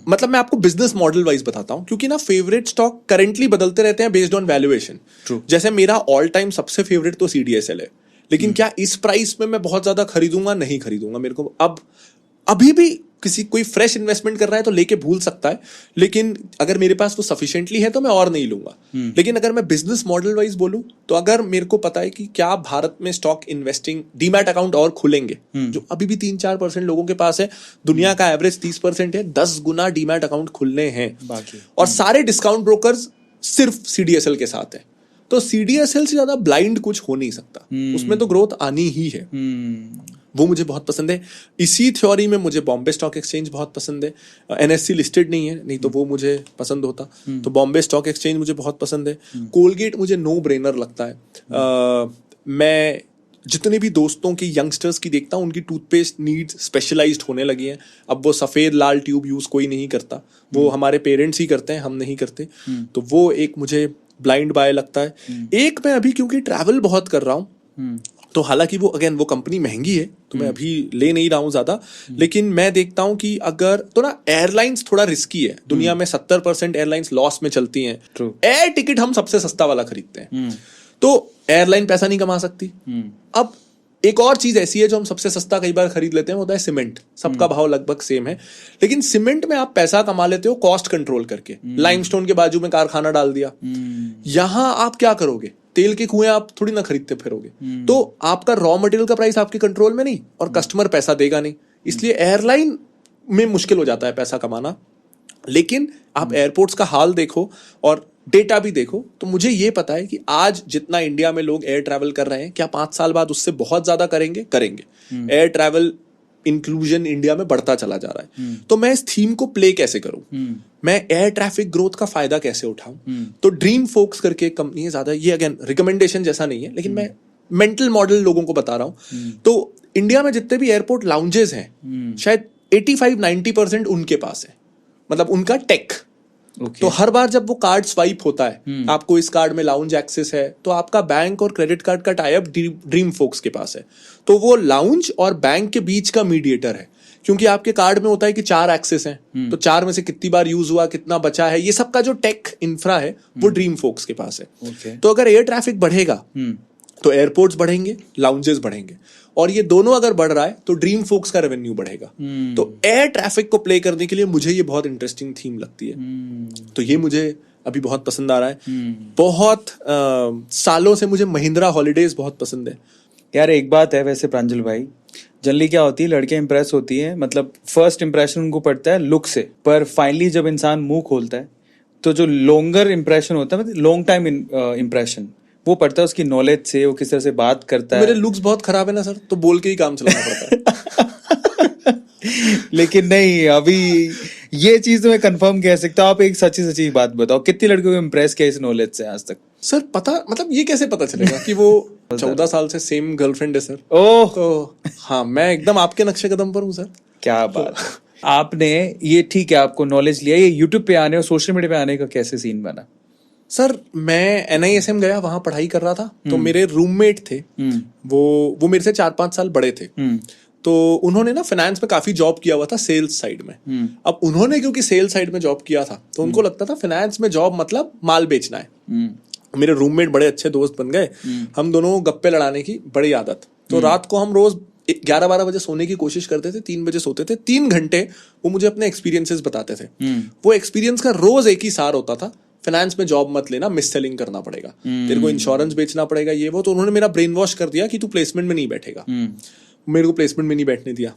मतलब मैं आपको बिजनेस मॉडल वाइज बताता हूं, क्योंकि ना फेवरेट स्टॉक करेंटली बदलते रहते हैं बेस्ड ऑन वैल्यूएशन। True. जैसे मेरा ऑल टाइम सबसे फेवरेट तो CDSL है, लेकिन क्या इस प्राइस में मैं बहुत ज्यादा खरीदूंगा? नहीं खरीदूंगा। मेरे को अभी भी कोई फ्रेश इन्वेस्टमेंट कर रहा है तो लेके भूल सकता है, लेकिन अगर मेरे पास वो सफिशिएंटली है तो मैं और नहीं लूंगा। लेकिन अगर मैं बिजनेस मॉडल वाइज बोलूं तो अगर मेरे को पता है कि क्या भारत में स्टॉक इन्वेस्टिंग डीमैट अकाउंट और खुलेंगे, जो अभी भी 3-4% लोगों के पास है, दुनिया का एवरेज 30% है, 10 गुना डीमैट अकाउंट खुलने हैं बाकी और सारे डिस्काउंट ब्रोकर्स सिर्फ CDSL के साथ है। तो CDSL से ज्यादा ब्लाइंड कुछ हो नहीं सकता, उसमें तो ग्रोथ आनी ही है। वो मुझे बहुत पसंद है। इसी थ्योरी में मुझे बॉम्बे स्टॉक एक्सचेंज बहुत पसंद है। NSE लिस्टेड नहीं है, नहीं तो वो मुझे पसंद होता। तो बॉम्बे स्टॉक एक्सचेंज मुझे बहुत पसंद है। कोलगेट मुझे नो ब्रेनर लगता है। मैं जितने भी दोस्तों की यंगस्टर्स की देखता हूँ, उनकी टूथपेस्ट नीड्स स्पेशलाइज्ड होने लगी हैं। अब वो सफेद लाल ट्यूब यूज कोई नहीं करता, वो हमारे पेरेंट्स ही करते हैं, हम नहीं करते। तो वो एक मुझे ब्लाइंड बाय लगता है। एक मैं अभी क्योंकि ट्रैवल बहुत कर रहा हूँ, तो हालांकि वो कंपनी महंगी है तो मैं अभी ले नहीं रहा हूं ज्यादा, लेकिन मैं देखता हूं कि अगर तो ना एयरलाइंस थोड़ा रिस्की है। दुनिया में 70% एयरलाइंस लॉस में चलती हैं। एयर टिकट हम सबसे सस्ता वाला खरीदते हैं, तो एयरलाइन पैसा नहीं कमा सकती। अब एक और चीज ऐसी है जो हम सबसे सस्ता कई बार खरीद लेते हैं, होता है सीमेंट। सबका भाव लगभग सेम है, लेकिन सीमेंट में आप पैसा कमा लेते हो कॉस्ट कंट्रोल करके। लाइमस्टोन के बाजू में कारखाना डाल दिया। यहां आप क्या करोगे? तेल के कुएं आप थोड़ी ना खरीदते फिरोगे। तो आपका रॉ मटेरियल का प्राइस आपके कंट्रोल में नहीं, और कस्टमर पैसा देगा नहीं, इसलिए एयरलाइन में मुश्किल हो जाता है पैसा कमाना। लेकिन आप एयरपोर्ट्स का हाल देखो और डेटा भी देखो, तो मुझे ये पता है कि आज जितना इंडिया में लोग एयर ट्रैवल कर रहे हैं, क्या 5 साल बाद उससे बहुत ज्यादा करेंगे? एयर ट्रैवल इंक्लूजन इंडिया में बढ़ता चला जा रहा है। तो मैं इस थीम को प्ले कैसे करूं? मैं एयर ट्रैफिक ग्रोथ का फायदा कैसे उठाऊं? तो ड्रीम फोक्स करके एक कंपनी है, ज्यादा ये अगेन रिकमेंडेशन जैसा नहीं है, लेकिन मैं मेंटल मॉडल लोगों को बता रहा हूं। तो इंडिया में जितने भी एयरपोर्ट लाउंजेस हैं, शायद 85-90% उनके पास है, मतलब उनका टेक। तो हर बार जब वो कार्ड स्वाइप होता है, आपको इस कार्ड में लाउंज एक्सेस है, तो आपका बैंक और क्रेडिट कार्ड का टाई अप ड्रीम फोक्स के पास है। तो वो लाउंज और बैंक के बीच का मीडिएटर है, क्योंकि आपके कार्ड में होता है कि 4 एक्सेस हैं, तो 4 में से कितनी बार यूज हुआ, कितना बचा है, ये सबका जो टेक इंफ्रा है वो ड्रीम फोक्स के पास है। तो अगर एयर ट्रैफिक बढ़ेगा तो एयरपोर्ट्स बढ़ेंगे, लाउंजेस बढ़ेंगे, और ये दोनों अगर बढ़ रहा है तो ड्रीम फोक्स का रेवेन्यू बढ़ेगा। तो एयर ट्रैफिक को प्ले करने के लिए मुझे ये बहुत इंटरेस्टिंग थीम लगती है। तो ये मुझे अभी बहुत पसंद आ रहा है। बहुत सालों से मुझे महिंद्रा हॉलीडेज बहुत पसंद है। यार एक बात है वैसे प्रांजल भाई, जनरली क्या होती है, लड़कियां इंप्रेस होती हैं, मतलब फर्स्ट इंप्रेशन उनको पड़ता है लुक से, पर फाइनली जब इंसान मुंह खोलता है तो जो लॉन्गर इंप्रेशन होता है, मतलब लॉन्ग टाइम इंप्रेशन, वो पड़ता है उसकी नॉलेज से, वो किस तरह से बात करता है। मेरे लुक्स बहुत खराब है ना सर, तो बोल के ही काम चलाना पड़ता है। लेकिन नहीं, अभी ये चीज तो मैं कंफर्म कह सकता हूँ। आप एक सच्ची बात बताओ, कितनी लड़कियों को इम्प्रेस किया इस नॉलेज से आज तक? सर पता, मतलब ये कैसे पता चलेगा कि वो 14 साल से सेम गर्लफ्रेंड है सर। ओह, तो हाँ, मैं एकदम आपके नक्शे कदम पर हूँ सर। क्या बात। आपने ये, ठीक है, आपको नॉलेज लिया, ये यूट्यूब पे आने और सोशल मीडिया पे आने का कैसे सीन बना? सर मैं NISM गया, वहां पढ़ाई कर रहा था, तो मेरे रूममेट थे, वो मेरे से 4-5 साल बड़े थे। तो उन्होंने ना फाइनेंस में काफी जॉब किया हुआ था, सेल्स साइड में। अब उन्होंने क्योंकि सेल्स साइड में जॉब किया था, तो उनको लगता था फाइनेंस में जॉब मतलब माल बेचना है। मेरे रूममेट बड़े अच्छे दोस्त बन गए, हम दोनों गप्पे लड़ाने की बड़ी आदत। तो रात को हम रोज 11-12 बजे सोने की कोशिश करते थे, 3 बजे सोते थे। 3 घंटे वो मुझे अपने एक्सपीरियंसेस बताते थे। वो एक्सपीरियंस का रोज एक ही सार होता था, फाइनेंस में जॉब मत लेना, मिस सेलिंग करना पड़ेगा, तेरे को इंश्योरेंस बेचना पड़ेगा, ये वो। तो उन्होंने मेरा ब्रेन वॉश कर दिया कि तू प्लेसमेंट में नहीं बैठेगा। मेरे को प्लेसमेंट में नहीं बैठने दिया।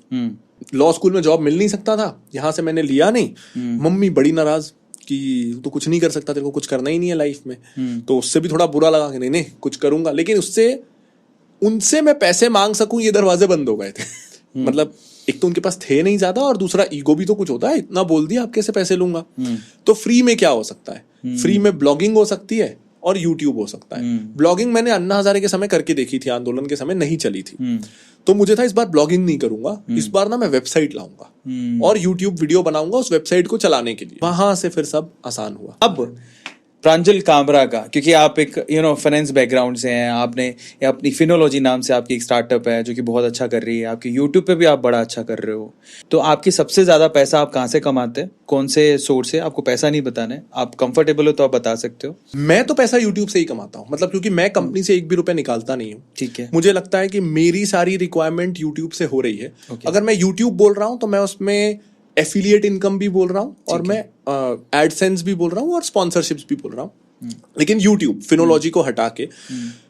लॉ स्कूल में जॉब मिल नहीं सकता था, यहां से मैंने लिया नहीं। मम्मी बड़ी नाराज कि तू कुछ नहीं कर सकता, तेरे को कुछ करना ही नहीं है लाइफ में। तो उससे भी थोड़ा बुरा लगा कि नहीं कुछ करूंगा, लेकिन उनसे मैं पैसे मांग सकूं ये दरवाजे बंद हो गए थे। मतलब एक तो उनके पास थे नहीं ज्यादा, और दूसरा ईगो भी तो कुछ होता है, इतना बोल दिया आप कैसे पैसे लूंगा। तो फ्री में क्या हो सकता है? फ्री में ब्लॉगिंग हो सकती है, और यूट्यूब हो सकता है। ब्लॉगिंग मैंने अन्ना हजारे के समय करके देखी थी, आंदोलन के समय नहीं चली थी, तो मुझे था इस बार ब्लॉगिंग नहीं करूंगा, इस बार ना मैं वेबसाइट लाऊंगा और यूट्यूब वीडियो बनाऊंगा उस वेबसाइट को चलाने के लिए। वहां से फिर सब आसान हुआ। अब प्रांजल कामरा का, क्योंकि आप एक फाइनेंस बैकग्राउंड से हैं, आपने अपनी फिनोलॉजी नाम से आपकी एक स्टार्टअप है जो कि बहुत अच्छा कर रही है, आपके यूट्यूब पे भी आप बड़ा अच्छा कर रहे हो, तो आपकी सबसे ज्यादा पैसा आप कहाँ से कमाते हैं, कौन से सोर्स से? आपको पैसा नहीं बताना है, आप कंफर्टेबल हो तो आप बता सकते हो। मैं तो पैसा यूट्यूब से ही कमाता हूँ, मतलब क्योंकि मैं कंपनी से एक भी रुपया निकालता नहीं हूँ। ठीक है। मुझे लगता है कि मेरी सारी रिक्वायरमेंट यूट्यूब से हो रही है। अगर मैं यूट्यूब बोल रहा हूँ तो मैं उसमें एफिलिएट इनकम भी बोल रहा हूँ और मैं एडसेंस भी बोल रहा हूँ और स्पॉन्सरशिप्स भी बोल रहा हूँ। लेकिन यूट्यूब फिनोलॉजी को हटा के,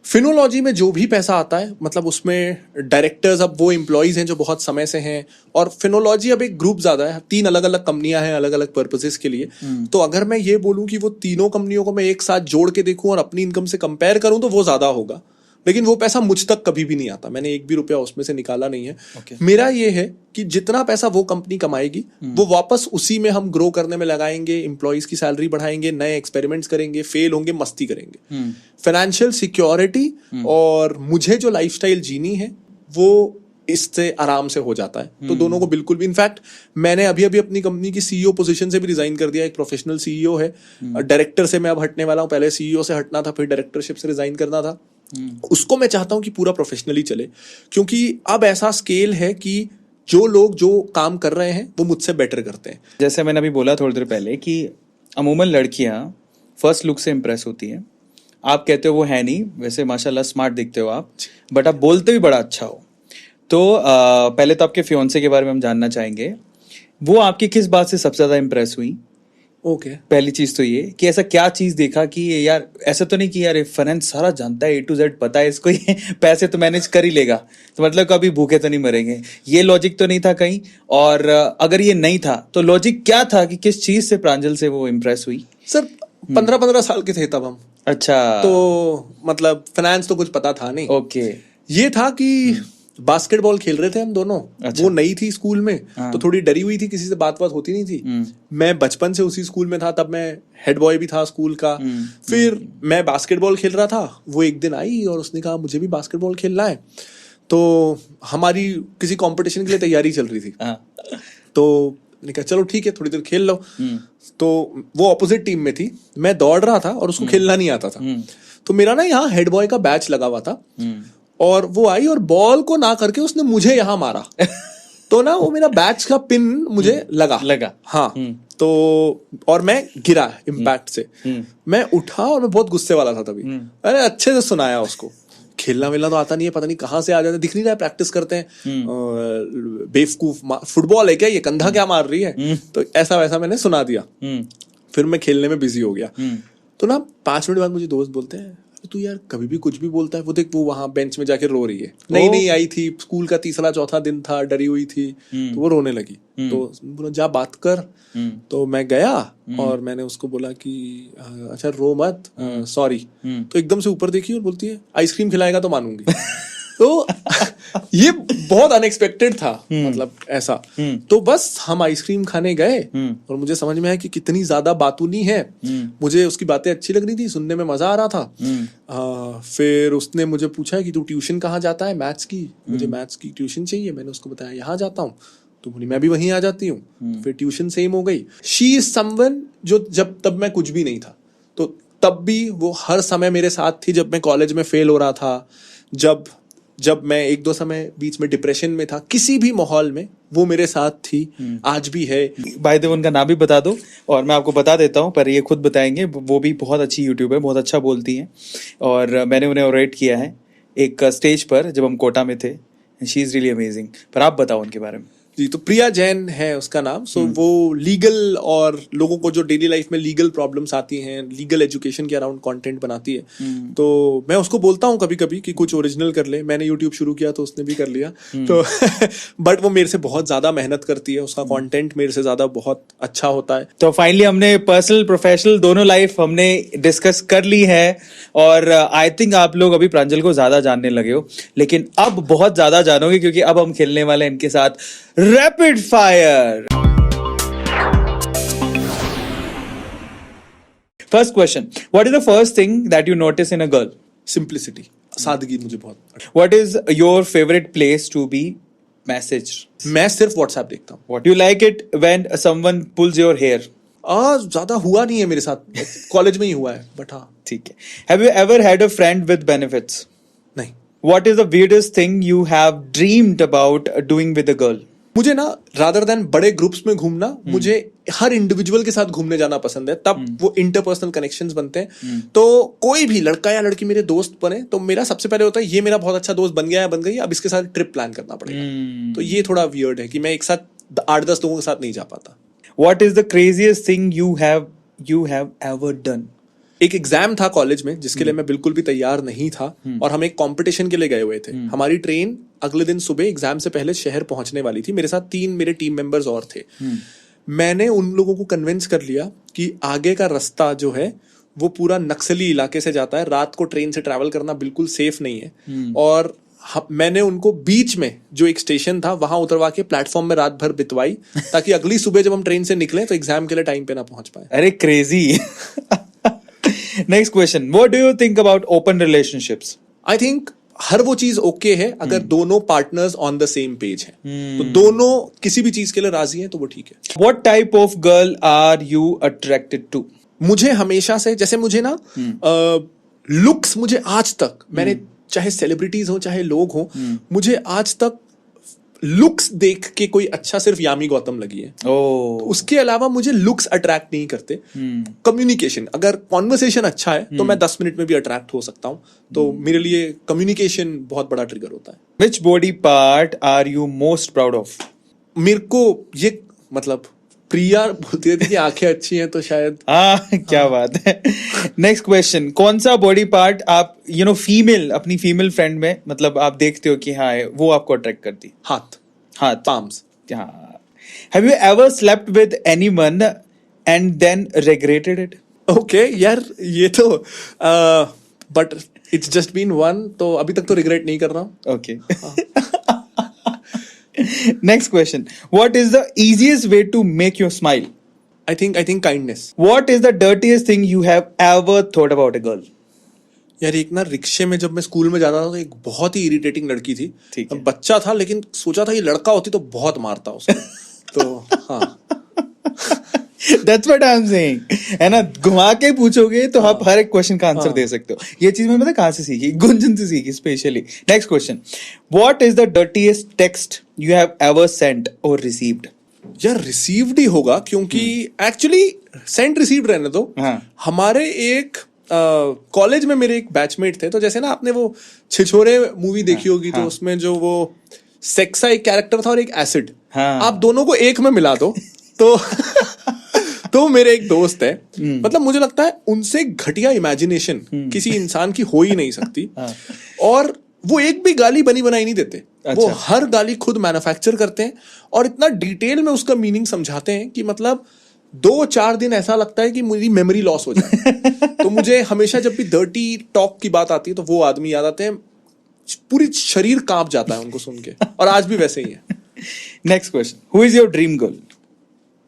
फिनोलॉजी में जो भी पैसा आता है, मतलब उसमें डायरेक्टर्स अब वो एम्प्लॉइज हैं जो बहुत समय से हैं, और फिनोलॉजी अब एक ग्रुप ज्यादा है, 3 अलग अलग कंपनियां हैं अलग अलग पर्पसेस के लिए। तो अगर मैं ये बोलूं कि वो तीनों कंपनियों को मैं एक साथ जोड़ के देखूं और अपनी इनकम से कंपेयर करूं तो वो ज्यादा होगा, लेकिन वो पैसा मुझ तक कभी भी नहीं आता। मैंने एक भी रुपया उसमें से निकाला नहीं है। मेरा ये है कि जितना पैसा वो कंपनी कमाएगी वो वापस उसी में हम ग्रो करने में लगाएंगे, एम्प्लॉइज की सैलरी बढ़ाएंगे, नए एक्सपेरिमेंट्स करेंगे, फेल होंगे, मस्ती करेंगे। फाइनेंशियल सिक्योरिटी और मुझे जो लाइफस्टाइल जीनी है वो इससे आराम से हो जाता है। तो दोनों को बिल्कुल भी, इनफैक्ट मैंने अभी अभी अपनी कंपनी की सीईओ पोजीशन से भी रिजाइन कर दिया। एक प्रोफेशनल सीईओ है, डायरेक्टर से मैं अब हटने वाला हूँ। पहले सीईओ से हटना था, फिर डायरेक्टरशिप से रिजाइन करना था। उसको मैं चाहता हूं कि पूरा प्रोफेशनली चले, क्योंकि अब ऐसा स्केल है कि जो लोग जो काम कर रहे हैं वो मुझसे बेटर करते हैं। जैसे मैंने अभी बोला थोड़ी देर पहले कि अमूमन लड़कियां फर्स्ट लुक से इम्प्रेस होती हैं। आप कहते हो वो है नहीं, वैसे माशाल्लाह स्मार्ट दिखते हो आप, बट आप बोलते भी बड़ा अच्छा हो। तो पहले तो आपके फियोन्से के बारे में हम जानना चाहेंगे, वो आपकी किस बात से सबसे ज्यादा इम्प्रेस हुई? ओके पहली चीज तो ये कि ऐसा क्या चीज देखा कि यार ऐसा तो नहीं कि यार फाइनेंस सारा जानता है, A to Z पता है इसको, ये पैसे तो मैनेज कर ही लेगा, तो मतलब कभी भूखे तो नहीं मरेंगे, ये लॉजिक तो नहीं था कहीं? और अगर ये नहीं था तो लॉजिक क्या था कि किस चीज से प्रांजल से वो इम्प्रेस हुई? सर 15-15 साल के थे तब हम। अच्छा, तो मतलब फाइनेंस तो कुछ पता था नहीं। ओके। ये था कि बास्केटबॉल खेल रहे थे हम दोनों। अच्छा। वो नई थी स्कूल में, तो थोड़ी डरी हुई थी, किसी से बात होती नहीं थी। मैं बचपन से उसी स्कूल में था, तब मैं हेड बॉय भी था स्कूल का। फिर मैं बास्केटबॉल खेल रहा था, वो एक दिन आई और उसने कहा मुझे भी बास्केटबॉल खेलना है। तो हमारी किसी कंपटीशन के लिए तैयारी चल रही थी, तो मैंने कहा चलो ठीक है थोड़ी देर खेल लो। तो वो ऑपोजिट टीम में थी, मैं दौड़ रहा था और उसको खेलना नहीं आता था। तो मेरा ना यहाँ हेड बॉय का बैच लगा हुआ था, और वो आई और बॉल को ना करके उसने मुझे यहाँ मारा। तो ना वो मेरा बैच का पिन मुझे लगा। हाँ। तो और मैं गिरा इम्पैक्ट से। मैं उठा और मैं बहुत गुस्से वाला था तभी। अरे अच्छे से सुनाया उसको। खेलना वेलना तो आता नहीं है, पता नहीं कहाँ से आ जाता है, दिख नहीं रहा है, प्रैक्टिस करते हैं, बेवकूफ, फुटबॉल है क्या ये, कंधा क्या मार रही है। तो ऐसा वैसा मैंने सुना दिया। फिर मैं खेलने में बिजी हो गया। तो ना 5 मिनट बाद मुझे दोस्त बोलते हैं तू यार कभी भी कुछ भी बोलता है, वो देख वो वहां बेंच में जाके रो रही है, नई आई थी, स्कूल का 3रा-4था दिन था, डरी हुई थी, तो वो रोने लगी। तो बोला जा बात कर। तो मैं गया और मैंने उसको बोला कि अच्छा रो मत, सॉरी। तो एकदम से ऊपर देखी और बोलती है आइसक्रीम खिलाएगा तो मानूंगी। तो ये बहुत अनएक्सपेक्टेड था, मतलब ऐसा। तो बस हम आइसक्रीम खाने गए और मुझे समझ में आया कि कितनी ज्यादा बातूनी है। मुझे उसकी बातें अच्छी लग रही थी, सुनने में मजा आ रहा था। फिर उसने मुझे पूछा कि तू ट्यूशन कहाँ जाता है मैथ्स की, मुझे मैथ्स की ट्यूशन चाहिए। मैंने उसको बताया यहाँ जाता हूँ। तो बोली मैं भी वहीं आ जाती हूँ। फिर ट्यूशन सेम हो गई। शी इज समवन जो तब मैं कुछ भी नहीं था, तो तब भी वो हर समय मेरे साथ थी। जब मैं कॉलेज में फेल हो रहा था, जब मैं 1-2 समय बीच में डिप्रेशन में था, किसी भी माहौल में वो मेरे साथ थी, आज भी है। भाई देव उनका नाम भी बता दो और मैं आपको बता देता हूँ, पर ये खुद बताएंगे। वो भी बहुत अच्छी यूट्यूब है, बहुत अच्छा बोलती हैं, और मैंने उन्हें ऑरेट किया है एक स्टेज पर जब हम कोटा में थे। She is really amazing. पर आप बताओ उनके बारे में। जी, तो प्रिया जैन है उसका नाम। सो वो लीगल और लोगों को जो डेली लाइफ में लीगल प्रॉब्लम्स आती हैं, लीगल एजुकेशन के अराउंड कंटेंट बनाती है। तो मैं उसको बोलता हूँ कभी कभी कि कुछ ओरिजिनल कर ले। मैंने यूट्यूब शुरू किया तो उसने भी कर लिया। तो बट वो मेरे से बहुत ज्यादा मेहनत करती है, उसका कंटेंट मेरे से ज्यादा बहुत अच्छा होता है। तो फाइनली हमने पर्सनल प्रोफेशनल दोनों लाइफ हमने डिस्कस कर ली है, और आई थिंक आप लोग अभी प्रांजल को ज्यादा जानने लगे हो, लेकिन अब बहुत ज्यादा जानोगे, क्योंकि अब हम खेलने वाले हैं इनके साथ rapid fire. First question. What is the first thing that you notice in a girl? Simplicity, सादगी मुझे बहुत। What is your favorite place to be messaged? मैं सिर्फ व्हाट्सएप देखता हूँ। What do you like it when someone pulls your hair? ज्यादा हुआ नहीं है मेरे साथ, कॉलेज में ही हुआ है, बट हाँ। ठीक है। Have you ever had a friend with benefits? नहीं। What is the weirdest thing you have dreamed about doing with a girl? मुझे ना रादर देन बड़े ग्रुप्स में घूमना, मुझे हर इंडिविजुअल के साथ घूमने जाना पसंद है, तब वो इंटरपर्सनल कनेक्शंस बनते हैं। तो कोई भी लड़का या लड़की मेरे दोस्त बने तो मेरा सबसे पहले होता है ये मेरा बहुत अच्छा दोस्त बन गया है, बन गई, अब इसके साथ ट्रिप प्लान करना पड़ेगा। तो ये थोड़ा वियर्ड है कि मैं एक साथ 8-10 लोगों के साथ नहीं जा पाता। What is the craziest thing you have ever done? एक एग्जाम था कॉलेज में जिसके लिए मैं बिल्कुल भी तैयार नहीं था, और हम एक कंपटीशन के लिए गए हुए थे। हमारी ट्रेन अगले दिन सुबह एग्जाम से पहले शहर पहुंचने वाली थी। मेरे साथ 3 मेरे टीम मेंबर्स और थे। मैंने उन लोगों को कन्विंस कर लिया कि आगे का रास्ता जो है वो पूरा नक्सली इलाके से जाता है, रात को ट्रेन से ट्रैवल करना बिल्कुल सेफ नहीं है। और मैंने उनको बीच में जो एक स्टेशन था वहां उतरवा के प्लेटफॉर्म में रात भर बितवाई, ताकि अगली सुबह जब हम ट्रेन से निकले तो एग्जाम के लिए टाइम पे ना पहुंच पाए। अरे crazy. Next question. What do you think about open relationships? I think हर वो चीज ओके है अगर दोनों partners on the same page हैं। तो दोनों किसी भी चीज के लिए राजी हैं तो वो ठीक है। What type of girl are you attracted to? मुझे हमेशा से, जैसे मुझे ना लुक्स, मुझे आज तक, मैंने चाहे सेलिब्रिटीज हो चाहे लोग हो, मुझे आज तक लुक्स देख के कोई अच्छा सिर्फ यामी गौतम लगी है। तो उसके अलावा मुझे लुक्स अट्रैक्ट नहीं करते। कम्युनिकेशन, अगर कॉन्वर्सेशन अच्छा है तो मैं 10 मिनट में भी अट्रैक्ट हो सकता हूँ। तो मेरे लिए कम्युनिकेशन बहुत बड़ा ट्रिगर होता है। Which body part are you most proud of? मेरे को ये मतलब प्रिया बोलती रहती कि आंखें अच्छी हैं तो शायद। क्या बात है। Next question. कौन सा बॉडी पार्ट आप फीमेल, अपनी फीमेल फ्रेंड में मतलब आप देखते हो कि हाँ वो आपको अट्रैक्ट करती? हाथ, पाम्स। हाँ। Have you ever slept with anyone and then regretted it? Okay यार, ये तो but it's just been one, तो अभी तक तो रिग्रेट नहीं कर रहा हूँ। Okay. Next question. What is the easiest way to make you smile? I think kindness. What is the dirtiest thing you have ever thought about a girl? यार एक ना रिक्शे में जब मैं स्कूल में जाता था तो एक बहुत ही इरिटेटिंग लड़की थी। ठीक है। बच्चा था लेकिन सोचा था ये लड़का होती तो बहुत मारता उसको। तो हाँ। That's what I'm saying. है ना, घुमा के पूछोगे तो आप हर एक क्वेश्चन का आंसर दे सकते हो। ये चीज मैं पता कहाँ से सीखी? गुंजन से सीखी specially. Next question. What is the dirtiest text you have ever sent or received? यार रिसीव्ड ही होगा, क्योंकि एक्चुअली सेंट रिसीव्ड रहने दो। हाँ। हमारे एक कॉलेज में मेरे एक बैचमेट थे, तो जैसे ना आपने वो छिछोरे मूवी देखी होगी, तो उसमें जो वो सेक्सा एक कैरेक्टर था और एक एसिड, आप दोनों को एक में मिला दो तो मेरे एक दोस्त है, मतलब मुझे लगता है उनसे घटिया इमेजिनेशन किसी इंसान की हो ही नहीं सकती। और वो एक भी गाली बनी बनाई नहीं देते। वो हर गाली खुद मैन्युफैक्चर करते हैं और इतना डिटेल में उसका मीनिंग समझाते हैं कि मतलब 2-4 दिन ऐसा लगता है कि मेरी मेमोरी लॉस हो जाए। तो मुझे हमेशा जब भी डर्टी टॉक की बात आती है तो वो आदमी याद आते हैं, पूरी शरीर कांप जाता है उनको सुन के, और आज भी वैसे ही है। Next question. Who is your dream girl?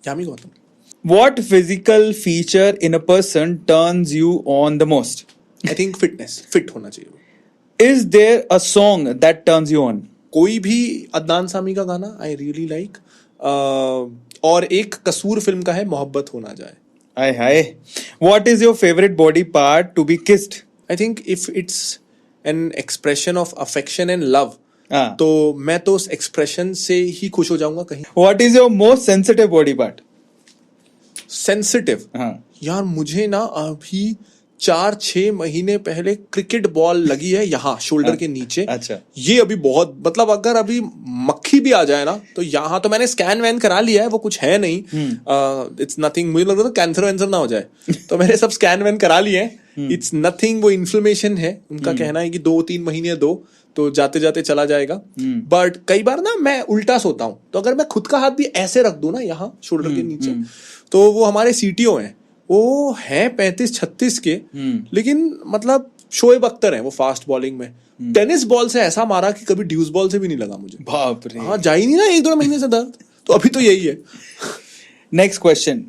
Yami Gautam. What physical feature in a person turns you on the most? I think fitness, fit होना चाहिए। Is there a song that turns you on? कोई भी अदनान सामी का गाना I really like, और एक कसूर film का है मोहब्बत हो ना जाए। हाय हाय। What is your favorite body part to be kissed? I think if it's an expression of affection and love, हाँ। तो मैं तो उस एक्सप्रेशन से ही खुश हो जाऊंगा कहीं। What is your most sensitive body part? Sensitive? यार मुझे ना अभी 4-6 महीने पहले क्रिकेट बॉल लगी है यहाँ शोल्डर के नीचे। अच्छा। ये अभी बहुत, मतलब अगर अभी मक्खी भी आ जाए ना तो यहाँ, तो मैंने स्कैन वैन करा लिया है, वो कुछ है नहीं, इट्स नथिंग। मुझे लग रहा था कैंसर वैंसर ना हो जाए तो मैंने सब स्कैन वैन करा लिए हैं। इट्स नथिंग, वो इन्फ्लेमेशन है। उनका कहना है कि 2-3 महीने दो तो जाते जाते चला जाएगा। बट कई बार ना मैं उल्टा सोता हूँ, तो अगर मैं खुद का हाथ भी ऐसे रख दूं ना यहाँ शोल्डर के नीचे, तो वो हमारे सीटीओ हैं, वो है 35-36 के, लेकिन मतलब शोएब अख्तर है वो फास्ट बॉलिंग में। टेनिस बॉल से ऐसा मारा कि कभी ड्यूस बॉल से भी नहीं लगा मुझे। बाप रे। हाँ, जा ही नहीं ना 1-2 महीने से दर्द, तो अभी तो यही है। Next question.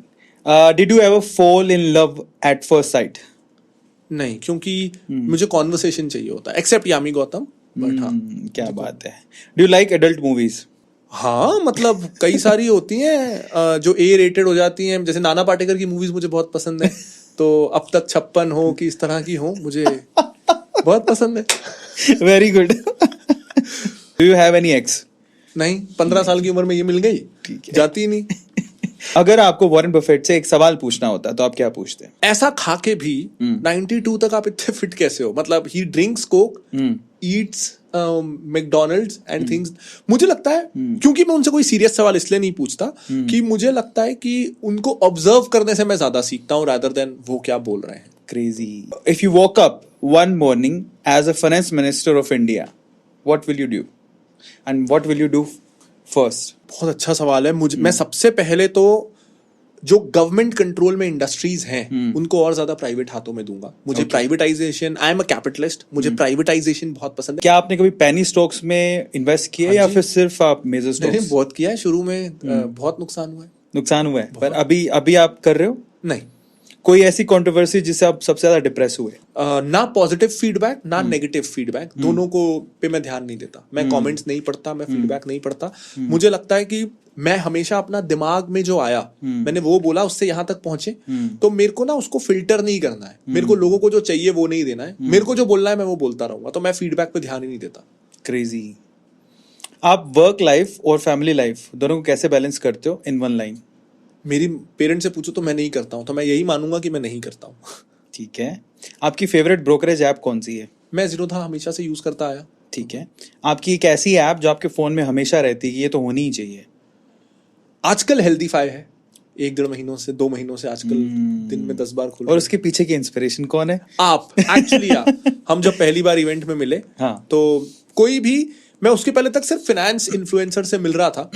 Did you ever fall in love at first sight? नहीं, क्योंकि मुझे कॉन्वर्सेशन चाहिए होता है, एक्सेप्ट यामी गौतम, बट हाँ। क्या बात है. Do you like adult movies? हाँ, मतलब कई सारी होती हैं जो ए रेटेड हो जाती हैं, जैसे नाना पाटेकर की मूवीज मुझे बहुत पसंद है. तो अब तक 56 हो कि इस तरह की हो, मुझे बहुत पसंद है. Very good. Do you have any x? नहीं, 15 साल की उम्र में ये मिल गई, ठीक है. जाती ही नहीं. अगर आपको वॉरेन बफेट से एक सवाल पूछना होता तो आप क्या पूछते? ऐसा खा के भी 92 तक आप इतने फिट कैसे हो? मतलब ही drinks Coke, Yeats McDonald's and things. मुझे लगता है, क्योंकि मैं उनसे कोई सीरियस सवाल इसलिए नहीं पूछता कि मुझे लगता है कि उनको ऑब्जर्व करने से मैं ज्यादा सीखता हूँ रादर देन वो क्या बोल रहे हैं. Crazy. If you woke up one morning as a finance minister of India, what will you do? And what will you do first? बहुत अच्छा सवाल है. मैं सबसे पहले तो जो गवर्नमेंट कंट्रोल में इंडस्ट्रीज हैं उनको और ज्यादा प्राइवेट हाथों में दूंगा. मुझे privatisation, I am a capitalist, मुझे प्राइवेटाइजेशन बहुत पसंद है. क्या आपने कभी पेनी स्टॉक्स में इन्वेस्ट किया या फिर सिर्फ आप मेजर मैंने स्टॉक्स? बहुत किया है शुरू में. बहुत नुकसान हुआ है. नुकसान हुआ है, पर अभी आप कर रहे हो? नहीं. कोई ऐसी कंट्रोवर्सी जिससे आप सबसे ज्यादा डिप्रेस हुए? ना पॉजिटिव फीडबैक ना नेगेटिव फीडबैक, दोनों को पे मैं ध्यान नहीं देता. मैं कमेंट्स नहीं पढ़ता, मैं फीडबैक नहीं पढ़ता. मुझे लगता है कि मैं हमेशा अपना दिमाग में जो आया, मैंने वो बोला, उससे यहाँ तक पहुंचे, तो मेरे को ना उसको फिल्टर नहीं करना है. मेरे को लोगों को जो चाहिए वो नहीं देना है. मेरे को जो बोलना है मैं वो बोलता रहूंगा. तो मैं फीडबैक पे ध्यान ही नहीं देता. क्रेजी. आप वर्क लाइफ और फैमिली लाइफ दोनों को कैसे बैलेंस करते हो इन वन लाइन? मेरी पेरेंट्स से पूछो तो मैं नहीं करता हूँ, तो मैं यही मानूंगा कि मैं नहीं करता हूँ. ठीक है. आपकी फेवरेट ब्रोकरेज ऐप कौन सी है? मैं जीरोधा हमेशा से यूज करता आया. ठीक है. आपकी एक ऐसी ऐप जो आपके फोन में हमेशा रहती है कि ये तो होनी ही चाहिए? आजकल हेल्दीफाई है. 1-1.5 महीनों से 2 महीनों से आजकल दिन में 10 बार खुल. और उसके पीछे की इंस्पिरेशन कौन है? आप एक्चुअली. हम जब पहली बार इवेंट में मिले, हाँ. तो कोई भी, मैं उसके पहले तक सिर्फ फाइनेंस इन्फ्लुएंसर से मिल रहा था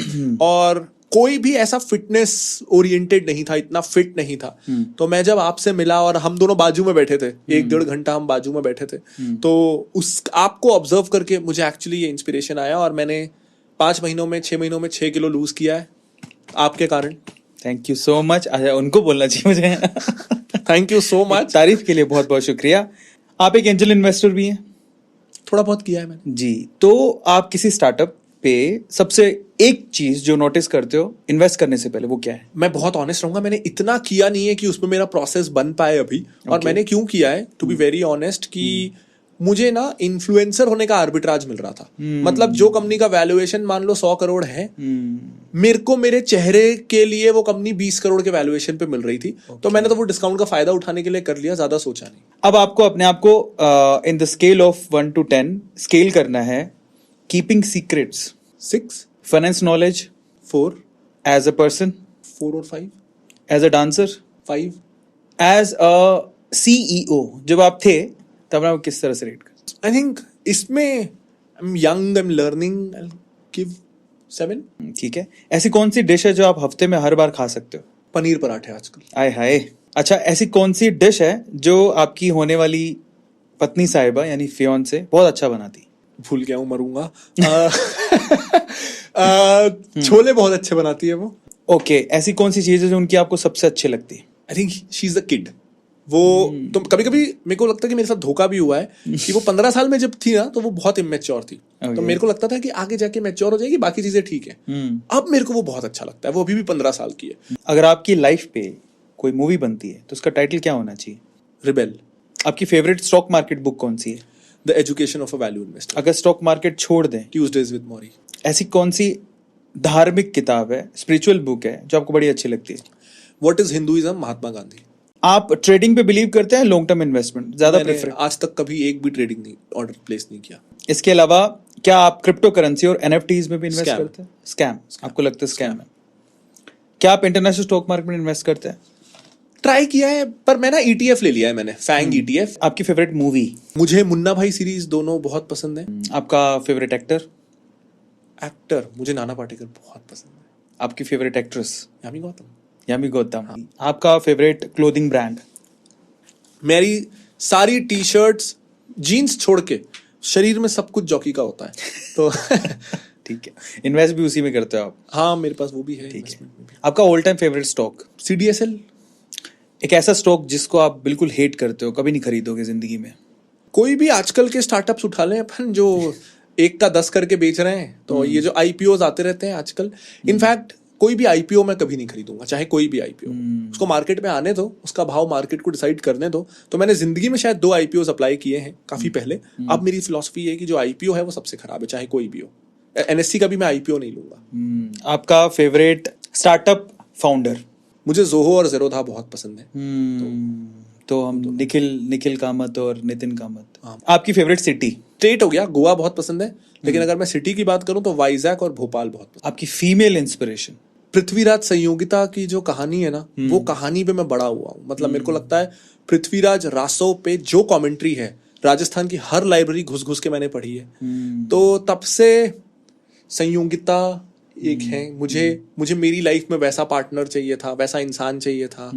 और कोई भी ऐसा फिटनेस ओरिएंटेड नहीं था, इतना फिट नहीं था. तो मैं जब आपसे मिला और हम दोनों बाजू में बैठे थे, 1-1.5 घंटा हम बाजू में बैठे थे, तो उस आपको ऑब्जर्व करके मुझे एक्चुअली ये इंस्पिरेशन आया और मैंने 5 महीनों में 6 महीनों में 6 किलो लूज किया है आपके कारण. Thank you so much. उनको बोलना चाहिए मुझे. Thank you so much. तारीफ के लिए बहुत बहुत शुक्रिया. आप एक एंजल इन्वेस्टर भी हैं? थोड़ा बहुत किया है मैंने जी. तो आप किसी स्टार्टअप पे सबसे एक चीज जो नोटिस करते हो इन्वेस्ट करने से पहले, वो क्या है? मैं बहुत ऑनेस्ट रहूंगा, मैंने इतना किया नहीं है कि उसमें मेरा प्रोसेस बन पाए अभी. और मैंने क्यों किया है, टू बी वेरी ऑनेस्ट, कि मुझे ना इन्फ्लुएंसर होने का आर्बिट्राज मिल रहा था. मतलब जो कंपनी का वैल्यूएशन मान लो 100 करोड़ है, मेरे को मेरे चेहरे के लिए वो कंपनी 20 करोड़ के वैल्यूएशन पे मिल रही थी. तो मैंने तो वो डिस्काउंट का फायदा उठाने के लिए कर लिया, ज्यादा सोचा नहीं. अब आपको अपने आप को in the scale of 1 to 10 scale करना है. Keeping secrets 6, finance knowledge 4, as a person 4 और 5, as a dancer 5, as a CEO जब आप थे तब आप किस तरह से रेट कर? आई थिंक इसमें I am young, I am learning, I give 7. ठीक है. ऐसी कौन सी डिश है जो आप हफ्ते में हर बार खा सकते हो? पनीर पराठे आजकल. आय हाय. अच्छा, ऐसी कौन सी डिश है जो आपकी होने वाली पत्नी साहिबा यानी फियोंसे बहुत अच्छा बनाती? भूल गया हूँ, मरूंगा. छोले बहुत अच्छे बनाती है वो. ओके. ऐसी कौन सी चीज है जो उनकी आपको सबसे अच्छी लगती है? I think she is the kid. वो तो कभी कभी मेरे को लगता है कि मेरे साथ धोखा भी हुआ है कि वो 15 साल में जब थी ना तो वो बहुत इमेच्योर थी. तो मेरे को लगता था कि आगे जाके मैच्योर हो जाएगी, बाकी चीजें ठीक है. अब मेरे को वो बहुत अच्छा लगता है. वो अभी भी 15 साल की है. अगर आपकी लाइफ पे कोई मूवी बनती है तो उसका टाइटल क्या होना चाहिए? रिबेल. आपकी फेवरेट स्टॉक मार्केट बुक कौन सी है? The education of a value investor. अगर स्टॉक मार्केट छोड़ दें, ट्यूजडेज विद मौरी. ऐसी कौन सी धार्मिक किताब है, स्पिरिचुअल बुक है जो आपको बड़ी अच्छी लगती है? What is Hinduism, Mahatma Gandhi. आप ट्रेडिंग पे बिलीव करते हैं, लॉन्ग टर्म इन्वेस्टमेंट ज्यादा प्रेफर? आज तक कभी एक भी ट्रेडिंग नहीं ऑर्डर प्लेस नहीं किया. इसके अलावा क्या आप क्रिप्टो करेंसी और NFTs में भी इन्वेस्ट करते हैं? स्कैम. आपको लगता है स्कैम है? क्या आप इंटरनेशनल स्टॉक मार्केट में इन्वेस्ट करते हैं? ट्राई किया है, पर मैं ना ETF ले लिया है मैंने, फैंग ETF. आपकी फेवरेट मूवी? मुझे मुन्ना भाई सीरीज दोनों बहुत पसंद है. आपका फेवरेट एक्टर? एक्टर मुझे नाना पाटेकर बहुत पसंद है. आपकी फेवरेट एक्ट्रेस? यामी गौतम. यामी गौतम. आपका फेवरेट क्लोथिंग ब्रांड? मेरी सारी टी-शर्ट्स, जीन्स छोड़ के शरीर में सब कुछ जॉकी का होता है. तो ठीक है. इन्वेस्ट भी उसी में करते हो आप? हाँ, मेरे पास वो भी है. ठीक है. आपका all time favourite stock? CDSL. एक ऐसा स्टॉक जिसको आप बिल्कुल हेट करते हो, कभी नहीं खरीदोगे जिंदगी में? कोई भी आजकल के स्टार्टअप्स उठा लें अपन, जो 1 का 10 करके बेच रहे हैं, तो ये जो आईपीओ आते रहते हैं आजकल, इनफैक्ट कोई भी आईपीओ मैं कभी नहीं खरीदूंगा, चाहे कोई भी आईपीओ। उसको मार्केट में आने दो, उसका भाव मार्केट को डिसाइड करने दो। तो मैंने जिंदगी में शायद 2 आईपीओ अप्लाई किए हैं काफी पहले। अब मेरी फिलॉसफी है कि जो आईपीओ है वो सबसे खराब है, चाहे कोई भी हो। एनएससी का भी मैं आईपीओ नहीं लूंगा। आपका फेवरेट स्टार्टअप फाउंडर? मुझे जोहो और जेरोधा बहुत पसंद है। तो हम निखिल कामत और नितिन कामत। आपकी फेवरेट सिटी? स्टेट हो गया, गोवा बहुत पसंद है, लेकिन अगर मैं सिटी की बात करूं तो वाइजैक और भोपाल बहुत पसंद। आपकी फीमेल इंस्पिरेशन? पृथ्वीराज संयोगिता की जो कहानी है ना, वो कहानी पे मैं बड़ा हुआ हूँ। मतलब मेरे को लगता है पृथ्वीराज रासो पे जो कमेंट्री है, राजस्थान की हर लाइब्रेरी घुस घुस के मैंने पढ़ी है। तो तब से संयोगिता एक है। मुझे मेरी लाइफ में वैसा पार्टनर चाहिए था, वैसा इंसान चाहिए था।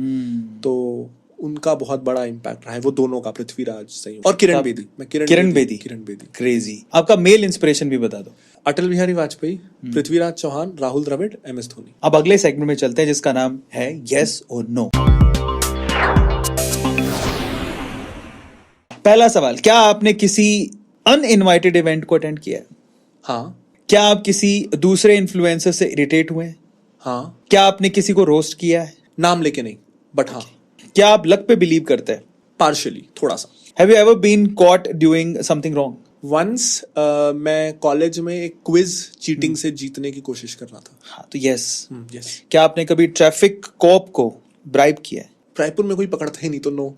तो उनका बहुत बड़ा इम्पैक्ट रहा है वो दोनों का, पृथ्वीराज संयोग और किरण बेदी। मैं किरण बेदी क्रेजी। आपका मेल इंस्पिरेशन भी बता दो। अटल बिहारी वाजपेयी, पृथ्वीराज चौहान, राहुल द्रविड़, एमएस धोनी। अब अगले सेगमेंट में चलते हैं जिसका नाम है यस और नो। पहला सवाल, क्या आपने किसी अनइनवाइटेड इवेंट को अटेंड किया है? हाँ। क्या आप किसी दूसरे इन्फ्लुएंसर से इरिटेट हुए हैं? हाँ। क्या आपने किसी को रोस्ट किया है? नाम लेके नहीं, बट हाँ। क्या आप लक पे बिलीव करते हैं? पार्शियली, थोड़ा सा। Have you ever been caught doing something wrong? Once मैं कॉलेज में एक क्विज चीटिंग से जीतने की कोशिश कर रहा था। हाँ, तो यस। यस। क्या आपने कभी ट्रैफिक कॉप को ब्राइब किया है? रायपुर में कोई पकड़ता ही नहीं, तो no.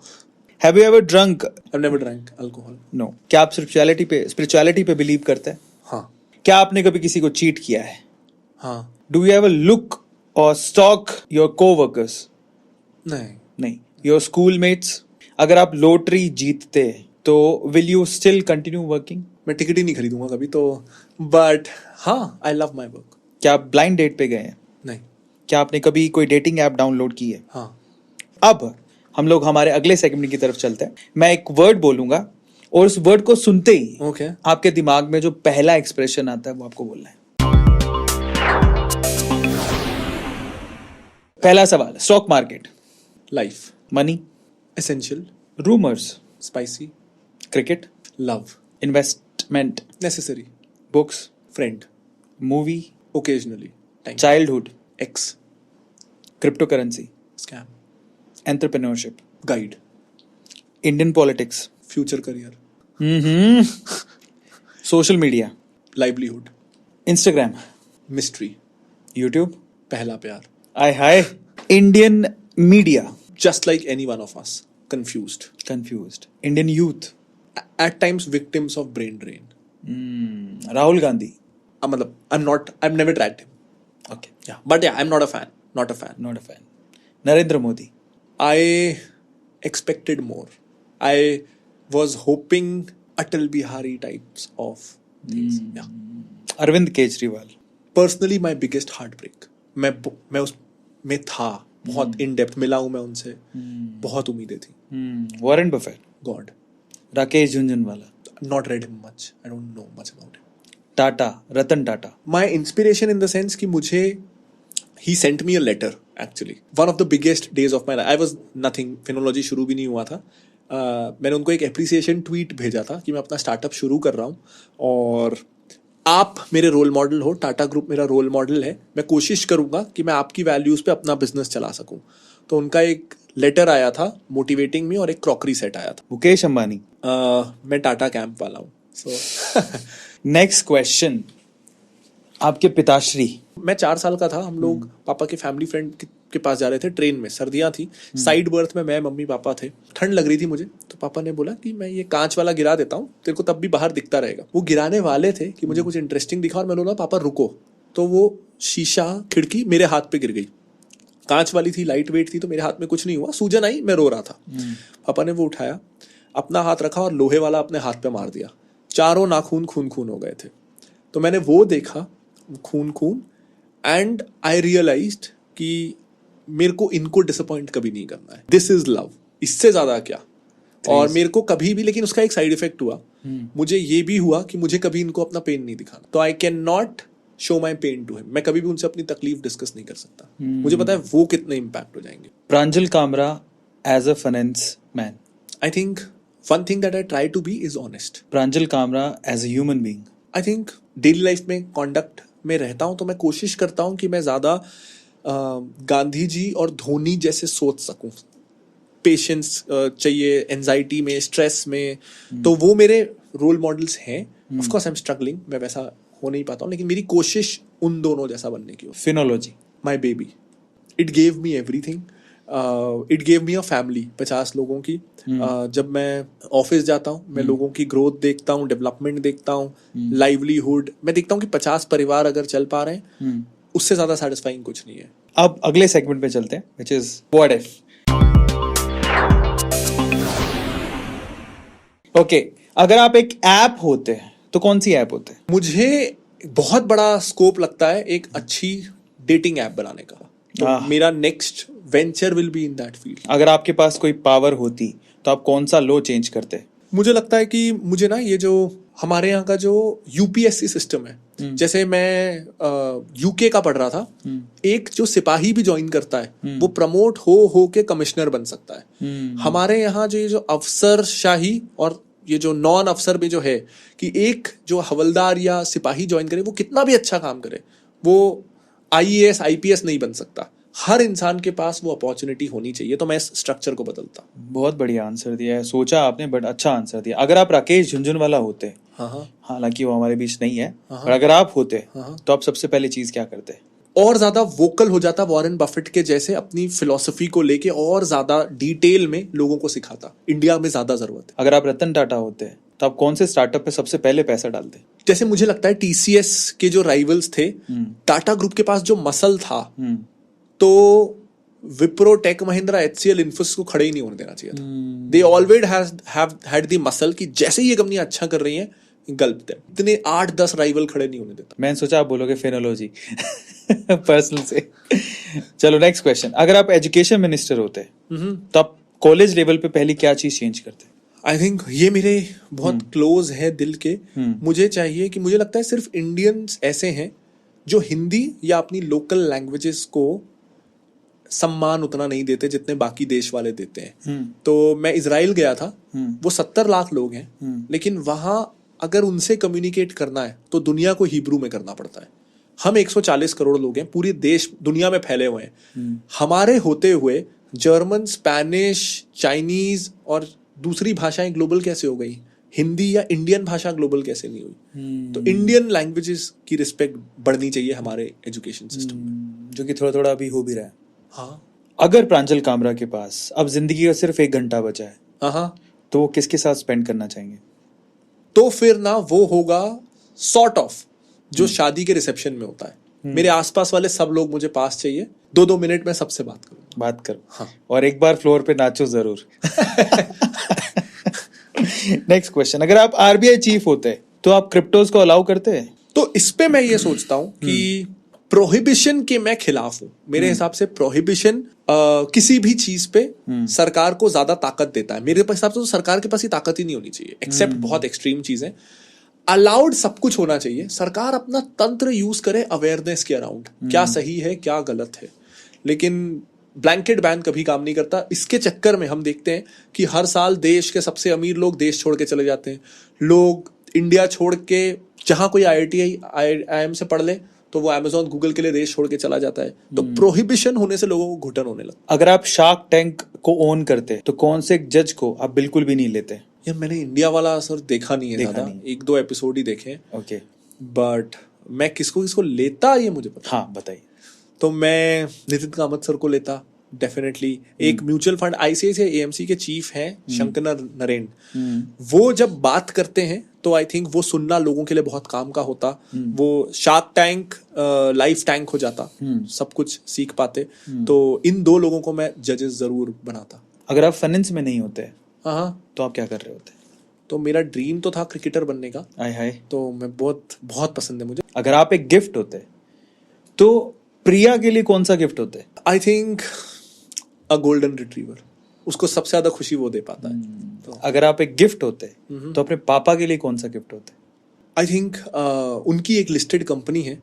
Have you ever drunk? I have never drunk alcohol. No. क्या आप स्पिरिचुअलिटी पे बिलीव करते हैं? हाँ। क्या आपने कभी किसी को चीट किया है? हाँ। डू यू एवर लुक और स्टॉक योर कोवर्कर्स? नहीं। Your schoolmates? अगर आप लॉटरी जीतते तो will you still continue working? मैं टिकट ही नहीं खरीदूंगा कभी तो, बट हाँ, आई लव माई वर्क। क्या आप ब्लाइंड डेट पे गए हैं? नहीं। क्या आपने कभी कोई डेटिंग ऐप डाउनलोड की है? हाँ। अब हम लोग हमारे अगले सेगमेंट की तरफ चलते हैं। मैं एक वर्ड बोलूंगा और उस वर्ड को सुनते ही ओके। आपके दिमाग में जो पहला एक्सप्रेशन आता है वो आपको बोलना है। पहला सवाल, stock market, life, money, essential, rumours, spicy, cricket, love, investment, necessary, books, friend, movie, occasionally, time, childhood, ex, crypto currency, scam, entrepreneurship, guide, Indian politics, future career, social media, livelihood, Instagram, mystery, YouTube, पहला प्यार, आय हाय, Indian media, just like any one of us, confused, Indian youth, at times victims of brain drain. Rahul Gandhi, मतलब I've never tracked him. Okay, Yeah, but yeah, I'm not a fan. Not a fan. Not a fan, Narendra Modi, I expected more. I was hoping Atal Bihari types of things. Yeah. Arvind Kejriwal, Personally, my biggest heartbreak. मैं उस में था, बहुत in depth मिला हूं मैं उनसे, बहुत उम्मीदें थी. Warren Buffett, God, Rakesh Jhunjhunwala, not read him much. I don't know much about him. Tata, Ratan Tata, My inspiration in the sense कि मुझे, he sent me a letter actually. One of the biggest days of my life. I was nothing. Phenology शुरू भी नहीं हुआ था. मैंने उनको एक एप्रिसिएशन ट्वीट भेजा था कि मैं अपना स्टार्टअप शुरू कर रहा हूँ और आप मेरे रोल मॉडल हो, टाटा ग्रुप मेरा रोल मॉडल है, मैं कोशिश करूंगा कि मैं आपकी वैल्यूज पे अपना बिजनेस चला सकूं. तो उनका एक लेटर आया था मोटिवेटिंग मी और एक क्रॉकरी सेट आया था. मुकेश अंबानी, मैं टाटा कैंप वाला हूँ. नेक्स्ट क्वेश्चन, आपके पिताश्री. मैं 4 साल का था, हम लोग पापा के फैमिली फ्रेंड के पास जा रहे थे ट्रेन में, सर्दियां थी, साइड बर्थ में मैं मम्मी पापा थे, ठंड लग रही थी मुझे, तो पापा ने बोला कि मैं ये कांच वाला गिरा देता हूँ, तेरे को तब भी बाहर दिखता रहेगा. वो गिराने वाले थे कि मुझे कुछ इंटरेस्टिंग दिखा और मैंने बोला पापा रुको, तो वो शीशा खिड़की मेरे हाथ पे गिर गई. कांच वाली थी, लाइट वेट थी, तो मेरे हाथ में कुछ नहीं हुआ, सूजन आई, मैं रो रहा था. पापा ने वो उठाया, अपना हाथ रखा और लोहे वाला अपने हाथ पे मार दिया. चारों नाखून खून हो गए थे. तो मैंने वो देखा, खून, एंड आई रियलाइज्ड कि मेरे को इनको डिसअपॉइंट कभी नहीं करना है. दिस इज लव, इससे ज्यादा क्या. और मेरे को कभी भी, लेकिन उसका एक साइड इफेक्ट हुआ, मुझे ये भी हुआ कि मुझे कभी इनको अपना पेन नहीं दिखाना. तो I can not show my pain to him. मैं कभी भी उनसे अपनी तकलीफ डिस्कस नहीं कर सकता. मुझे पता है वो कितने इम्पैक्ट हो जाएंगे. Pranjal Kamra as a finance man? I think one thing that I try to be is honest. Pranjal Kamra as a human being? I think daily life में कॉन्डक्ट में रहता हूँ तो मैं कोशिश करता हूँ कि मैं ज़्यादा गांधी जी और धोनी जैसे सोच सकूँ. पेशेंस चाहिए एंजाइटी में, स्ट्रेस में, तो वो मेरे रोल मॉडल्स हैं. Of course I am struggling, मैं वैसा हो नहीं पाता हूँ, लेकिन मेरी कोशिश उन दोनों जैसा बनने की हो. Finology? My baby, it gave me everything. It gave me a family 50 लोगों की. जब मैं ऑफिस जाता हूँ, मैं लोगों की ग्रोथ देखता हूँ, डेवलपमेंट देखता हूँ, लाइवलीहुड, मैं देखता हूँ कि 50 परिवार अगर चल पा रहे हैं, उससे ज्यादा सेटिस्फाइंग कुछ नहीं है. अब अगले सेगमेंट में चलते हैं, which is what if. Okay, अगर आप एक ऐप होते तो कौन सी ऐप होते? मुझे बहुत बड़ा स्कोप लगता है एक अच्छी डेटिंग ऐप बनाने का. तो मेरा next venture will be in that field. अगर आपके पास कोई पावर होती तो आप कौन सा लॉ चेंज करते? मुझे लगता है कि मुझे ना ये जो हमारे यहाँ का जो यूपीएससी सिस्टम है, जैसे मैं यूके का पढ़ रहा था, एक जो सिपाही भी ज्वाइन करता है वो प्रमोट हो के कमिश्नर बन सकता है. हमारे यहाँ जो ये जो अफसरशाही और ये जो नॉन अफसर में जो है कि एक जो हवलदार या सिपाही ज्वाइन करे, वो कितना भी अच्छा काम करे, वो आईएएस आईपीएस नहीं बन सकता. हर इंसान के पास वो अपॉर्चुनिटी होनी चाहिए. तो मैं इस स्ट्रक्चर को बदलता. बहुत बढ़िया आंसर दिया है, सोचा आपने, बट अच्छा आंसर दिया. अगर आप राकेश झुनझुनवाला होते, हालांकि वो हमारे बीच नहीं है, पर अगर आप होते तो आप सबसे पहले चीज क्या करते? और ज्यादा वोकल हो जाता, वॉरेन बफेट के जैसे अपनी फिलॉसफी को लेके और ज्यादा डिटेल में लोगों को सिखाता. इंडिया में ज्यादा जरूरत है. अगर आप रतन टाटा होते तो आप कौन से स्टार्टअप पे सबसे पहले पैसा डालते? जैसे मुझे लगता है टीसीएस के जो राइवल्स थे, टाटा ग्रुप के पास जो मसल था, तो विप्रो, टेक महिंद्रा, एचसीएल, इन्फोसिस को खड़े ही नहीं होने देना चाहिए था. They always have had the muscle कि जैसे ही ये कंपनी अच्छा कर रही है, गल्प देम. इतने 8-10 राइवल खड़े नहीं होने देता. मैंने सोचा आप बोलोगे फिनोलॉजी पर्सनल से. चलो नेक्स्ट क्वेश्चन. अगर आप एजुकेशन मिनिस्टर होते तो आप कॉलेज लेवल पे पहली क्या चीज चेंज करते? आई थिंक ये मेरे बहुत क्लोज है दिल के. मुझे चाहिए कि, मुझे लगता है सिर्फ इंडियंस ऐसे हैं जो हिंदी या अपनी लोकल लैंग्वेजेस को सम्मान उतना नहीं देते जितने बाकी देश वाले देते हैं. तो मैं इजराइल गया था, वो 70 लाख लोग हैं, लेकिन वहां अगर उनसे कम्युनिकेट करना है तो दुनिया को हिब्रू में करना पड़ता है. हम 140 करोड़ लोग हैं, पूरे देश दुनिया में फैले हुए हैं. हमारे होते हुए जर्मन, स्पेनिश, चाइनीज और दूसरी भाषाएं ग्लोबल कैसे हो गई? हिंदी या इंडियन भाषा ग्लोबल कैसे नहीं हुई? तो इंडियन लैंग्वेजेस की रिस्पेक्ट बढ़नी चाहिए हमारे एजुकेशन सिस्टम में, जो कि थोड़ा थोड़ा अभी हो भी रहा है. हाँ. अगर प्रांजल कामरा के पास अब जिंदगी का सिर्फ 1 घंटा बचा है, हाँ, तो वो किसके साथ स्पेंड करना चाहेंगे? तो फिर ना वो होगा सॉर्ट ऑफ जो शादी के रिसेप्शन में होता है. मेरे आसपास वाले सब लोग मुझे पास चाहिए. 2-2 मिनट में सबसे बात करूं. हाँ. और एक बार फ्लोर पे नाचो जरूर. Next question. अगर आप आरबीआई चीफ होते तो आप क्रिप्टोज को अलाउ करते? तो इस पे मैं ये सोचता हूं कि प्रोहिबिशन के मैं खिलाफ हूं. मेरे हिसाब से प्रोहिबिशन किसी भी चीज पे सरकार को ज्यादा ताकत देता है. मेरे हिसाब से तो सरकार के पास ही ताकत ही नहीं होनी चाहिए, एक्सेप्ट बहुत एक्सट्रीम चीजें. अलाउड सब कुछ होना चाहिए. सरकार अपना तंत्र यूज करे अवेयरनेस के अराउंड, क्या सही है क्या गलत है, लेकिन ब्लैंकेट बैन कभी काम नहीं करता. इसके चक्कर में हम देखते हैं कि हर साल देश के सबसे अमीर लोग देश छोड़ के चले जाते हैं. लोग इंडिया छोड़ के, जहां कोई IIM से पढ़ ले तो वो Amazon, गूगल के लिए देश छोड़ के चला जाता है. तो प्रोहिबिशन होने से लोगों को घुटन होने लगता. अगर आप शार्क टैंक को ओन करते तो कौन से जज को आप बिल्कुल भी नहीं लेते? यार मैंने इंडिया वाला सर देखा नहीं है ज्यादा, 1-2 एपिसोड ही देखे हैं. ओके. बट मैं किसको लेता ये मुझे पता. हाँ बताइए. तो मैं नितिन कामत सर को लेता डेफिनेटली. एक म्यूचुअल फंड आईसीआईसीआई एएमसी के चीफ हैं शंकर नरेन. वो जब बात करते हैं तो आई थिंक वो सुनना लोगों के लिए बहुत काम का होता. वो शार्क टैंक लाइफ टैंक हो जाता, सब कुछ सीख पाते. तो इन 2 लोगों को मैं जजेस जरूर बनाता. अगर आप फाइनेंस में नहीं होते हाँ तो आप क्या कर रहे होते? तो मेरा ड्रीम तो था क्रिकेटर बनने का. हाय. तो मैं बहुत पसंद है मुझे. अगर आप एक गिफ्ट होते तो प्रिया के लिए कौन सा गिफ्ट होते? I think a golden retriever. उसको सबसे ज्यादा खुशी वो दे पाता है. तो अगर आप एक गिफ्ट होते तो अपने पापा के लिए कौन सा गिफ्ट होते? आई थिंक उनकी एक लिस्टेड कंपनी है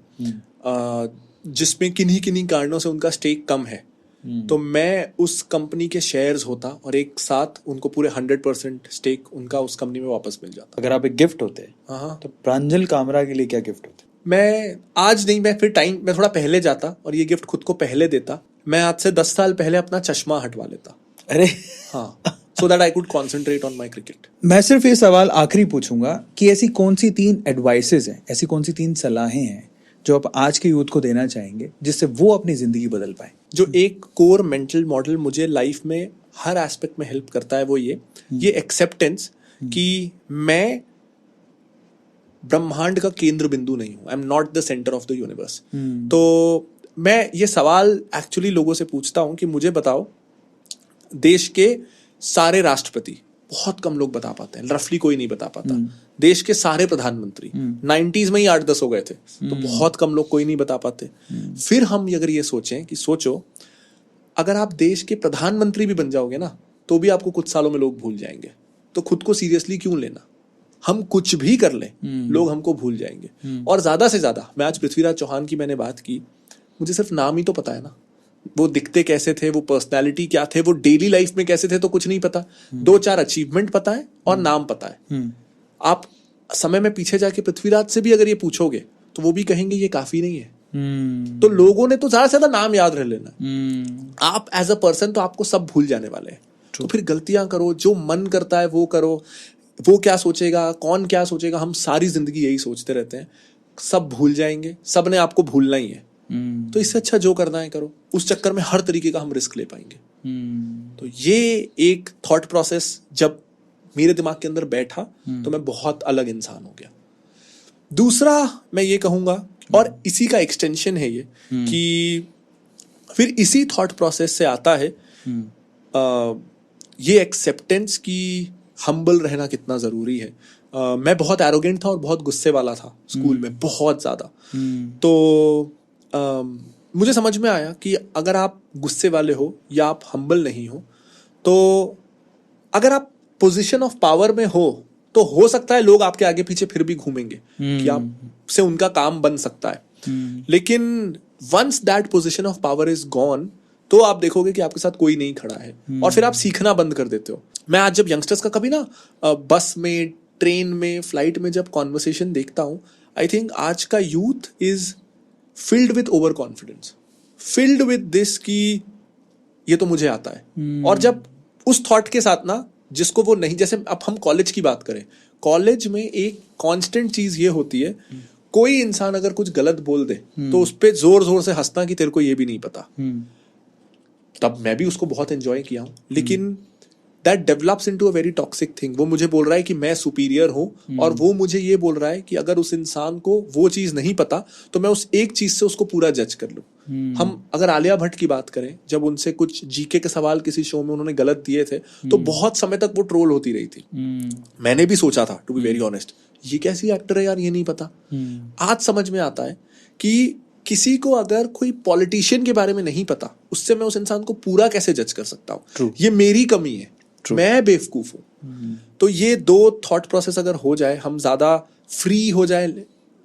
जिसमें किन्हीं कारणों से उनका स्टेक कम है. तो मैं उस कंपनी के शेयर्स होता और एक साथ उनको पूरे 100% स्टेक उनका उस कंपनी में वापस मिल जाता। अगर आप एक गिफ्ट होते हाँ, तो प्रांजल कामरा के लिए क्या गिफ्ट होते? मैं आज नहीं, मैं फिर टाइम मैं थोड़ा पहले जाता और ये गिफ्ट खुद को पहले देता। मैं आज से 10 साल पहले अपना चश्मा हटवा लेता। अरे हाँ, so that I could concentrate on my cricket. मैं सिर्फ ये सवाल आखिरी पूछूंगा कि ऐसी कौन सी 3 एडवाइसेज हैं, ऐसी कौन सी 3 सलाहें हैं जो आप आज के यूथ को देना चाहेंगे जिससे वो अपनी जिंदगी बदल पाए? जो एक कोर मेंटल मॉडल मुझे लाइफ में हर एस्पेक्ट में हेल्प करता है वो ये एक्सेप्टेंस कि मैं ब्रह्मांड का केंद्र बिंदु नहीं हूं। I am not the centre of the universe. तो मैं ये सवाल एक्चुअली लोगों से पूछता हूं कि मुझे बताओ, देश के सारे राष्ट्रपति, बहुत कम लोग बता पाते हैं, रफली कोई नहीं बता पाता। देश के सारे प्रधानमंत्री 90s में ही 8-10 हो गए थे, तो बहुत कम लोग, कोई नहीं बता पाते। फिर हम अगर ये सोचें कि सोचो अगर आप देश के प्रधानमंत्री भी बन जाओगे ना तो भी आपको कुछ सालों में लोग भूल जाएंगे। तो खुद को सीरियसली क्यों लेना? हम कुछ भी कर लें, लोग हमको भूल जाएंगे। और ज्यादा से ज्यादा, मैं आज पृथ्वीराज चौहान की मैंने बात की, मुझे सिर्फ नाम ही तो पता है ना, वो दिखते कैसे थे, वो पर्सनालिटी क्या थे, वो डेली लाइफ में कैसे थे, तो कुछ नहीं पता। 2-4 अचीवमेंट पता है और नाम पता है। आप समय में पीछे जाके पृथ्वीराज से भी अगर ये पूछोगे तो वो भी कहेंगे ये काफी नहीं है। तो लोगों ने तो ज्यादा से ज्यादा नाम याद रख लेना। आप एज अ पर्सन तो आपको सब भूल जाने वाले हैं। तो फिर गलतियां करो, जो मन करता है वो करो। वो क्या सोचेगा, कौन क्या सोचेगा, हम सारी जिंदगी यही सोचते रहते हैं। सब भूल जाएंगे, सब ने आपको भूलना ही है। तो इससे अच्छा जो करना है करो। उस चक्कर में हर तरीके का हम रिस्क ले पाएंगे। तो ये एक थॉट प्रोसेस जब मेरे दिमाग के अंदर बैठा तो मैं बहुत अलग इंसान हो गया। दूसरा मैं ये कहूंगा, और इसी का एक्सटेंशन है ये, कि फिर इसी थॉट प्रोसेस से आता है ये एक्सेप्टेंस की हम्बल रहना कितना जरूरी है। मैं बहुत एरोगेंट था और बहुत गुस्से वाला था स्कूल में, बहुत ज्यादा। तो मुझे समझ में आया कि अगर आप गुस्से वाले हो या आप हम्बल नहीं हो, तो अगर आप पोजीशन ऑफ पावर में हो सकता है लोग आपके आगे पीछे फिर भी घूमेंगे कि आपसे उनका काम बन सकता है। लेकिन once that position of power is gone, तो आप देखोगे कि आपके साथ कोई नहीं खड़ा है और फिर आप सीखना बंद कर देते हो। मैं आज जब यंगस्टर्स का कभी ना बस में, ट्रेन में, फ्लाइट में जब कॉन्वर्सेशन देखता हूं, आई थिंक आज का youth is filled with over confidence, filled with this कि ये तो मुझे आता है। और जब उस थॉट के साथ ना, जिसको वो नहीं, जैसे अब हम कॉलेज की बात करें, कॉलेज में एक कांस्टेंट चीज ये होती है, कोई इंसान अगर कुछ गलत बोल दे तो उस पर जोर जोर से हंसना कि तेरे को ये भी नहीं पता। तब मैं भी उसको बहुत एंजॉय किया हूं, लेकिन that develops into a very toxic thing. वो मुझे बोल रहा है कि मैं सुपीरियर हूं और वो मुझे ये बोल रहा है कि अगर उस इंसान को वो चीज नहीं पता तो मैं उस एक चीज से उसको पूरा जज कर लूं। हम अगर आलिया भट्ट की बात करें, जब उनसे कुछ जीके के सवाल किसी शो में उन्होंने गलत दिए थे तो बहुत समय तक वो ट्रोल होती रही थी। मैंने भी सोचा था, टू बी वेरी ऑनेस्ट, ये कैसी एक्टर है यार, ये नहीं पता। आज समझ में आता है कि किसी को अगर कोई पॉलिटिशियन के बारे में नहीं पता, उससे मैं उस इंसान को पूरा कैसे जज कर सकता हूँ। ये मेरी कमी है, मैं बेवकूफ हूं। तो ये 2 थॉट प्रोसेस अगर हो जाए, हम ज्यादा फ्री हो जाए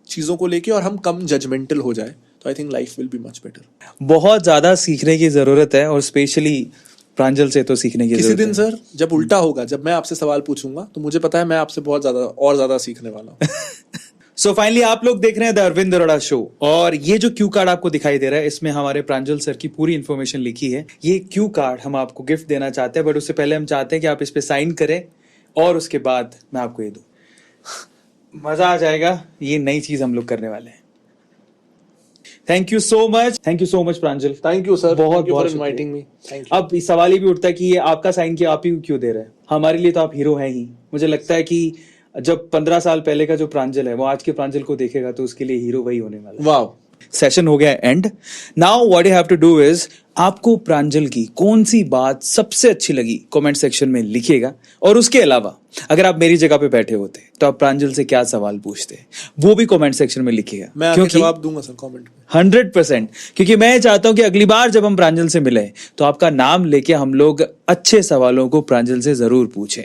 चीजों को लेके और हम कम जजमेंटल हो जाए, तो I think life will be much better. बहुत ज्यादा सीखने की जरूरत है, और स्पेशली प्रांजल से तो सीखने की किसी जरूरत दिन है। सर जब उल्टा होगा, जब मैं आपसे सवाल पूछूंगा तो मुझे पता है मैं आपसे बहुत ज्यादा और ज्यादा सीखने वाला हूँ। सो फाइनली आप लोग देख रहे हैं द अरविंद अरोड़ा शो, और ये जो क्यू कार्ड आपको दिखाई दे रहा है, इसमें हमारे प्रांजल सर की पूरी इन्फॉर्मेशन लिखी है। ये क्यू कार्ड हम आपको गिफ्ट देना चाहते हैं, बट उससे पहले हम चाहते हैं कि आप इस पे साइन करें और उसके बाद मैं आपको ये दूं। मजा आ जाएगा, ये नई चीज हम लोग करने वाले हैं। Thank you so much Pranjal. Thank you sir, बहुत फॉर बहुत इनवाइटिंग मी। Thank you. अब इस सवाल ये भी उठता है कि ये आपका साइन किया आप ही क्यों दे रहे हैं? हमारे लिए तो आप हीरो हैं ही। मुझे लगता है कि जब 15 साल पहले का जो प्रांजल है वो आज के प्रांजल को देखेगा तो उसके लिए हीरो वही होने वाला है। वाह, सेशन हो गया end. Now what you have to do is, आपको प्रांजल की कौन सी बात सबसे अच्छी लगी कमेंट सेक्शन में लिखिएगा, और उसके अलावा अगर आप मेरी जगह पे बैठे होते तो आप प्रांजल से क्या सवाल पूछते वो भी कमेंट सेक्शन में लिखिएगा। मैं आगे जवाब दूंगा सर कमेंट में 100%, क्योंकि मैं चाहता हूं कि अगली बार जब हम प्रांजल से मिले तो आपका नाम लेके हम लोग अच्छे सवालों को प्रांजल से जरूर पूछें।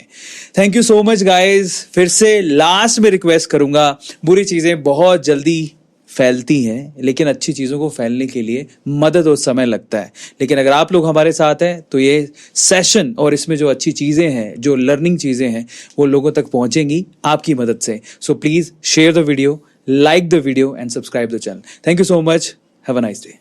Thank you so much guys. फिर से लास्ट में रिक्वेस्ट करूंगा, बुरी चीजें बहुत जल्दी फैलती हैं, लेकिन अच्छी चीज़ों को फैलने के लिए मदद और समय लगता है। लेकिन अगर आप लोग हमारे साथ हैं तो ये सेशन और इसमें जो अच्छी चीज़ें हैं, जो लर्निंग चीज़ें हैं, वो लोगों तक पहुंचेंगी आपकी मदद से। So please share the video, like the video and subscribe the channel. Thank you so much. Have a nice day.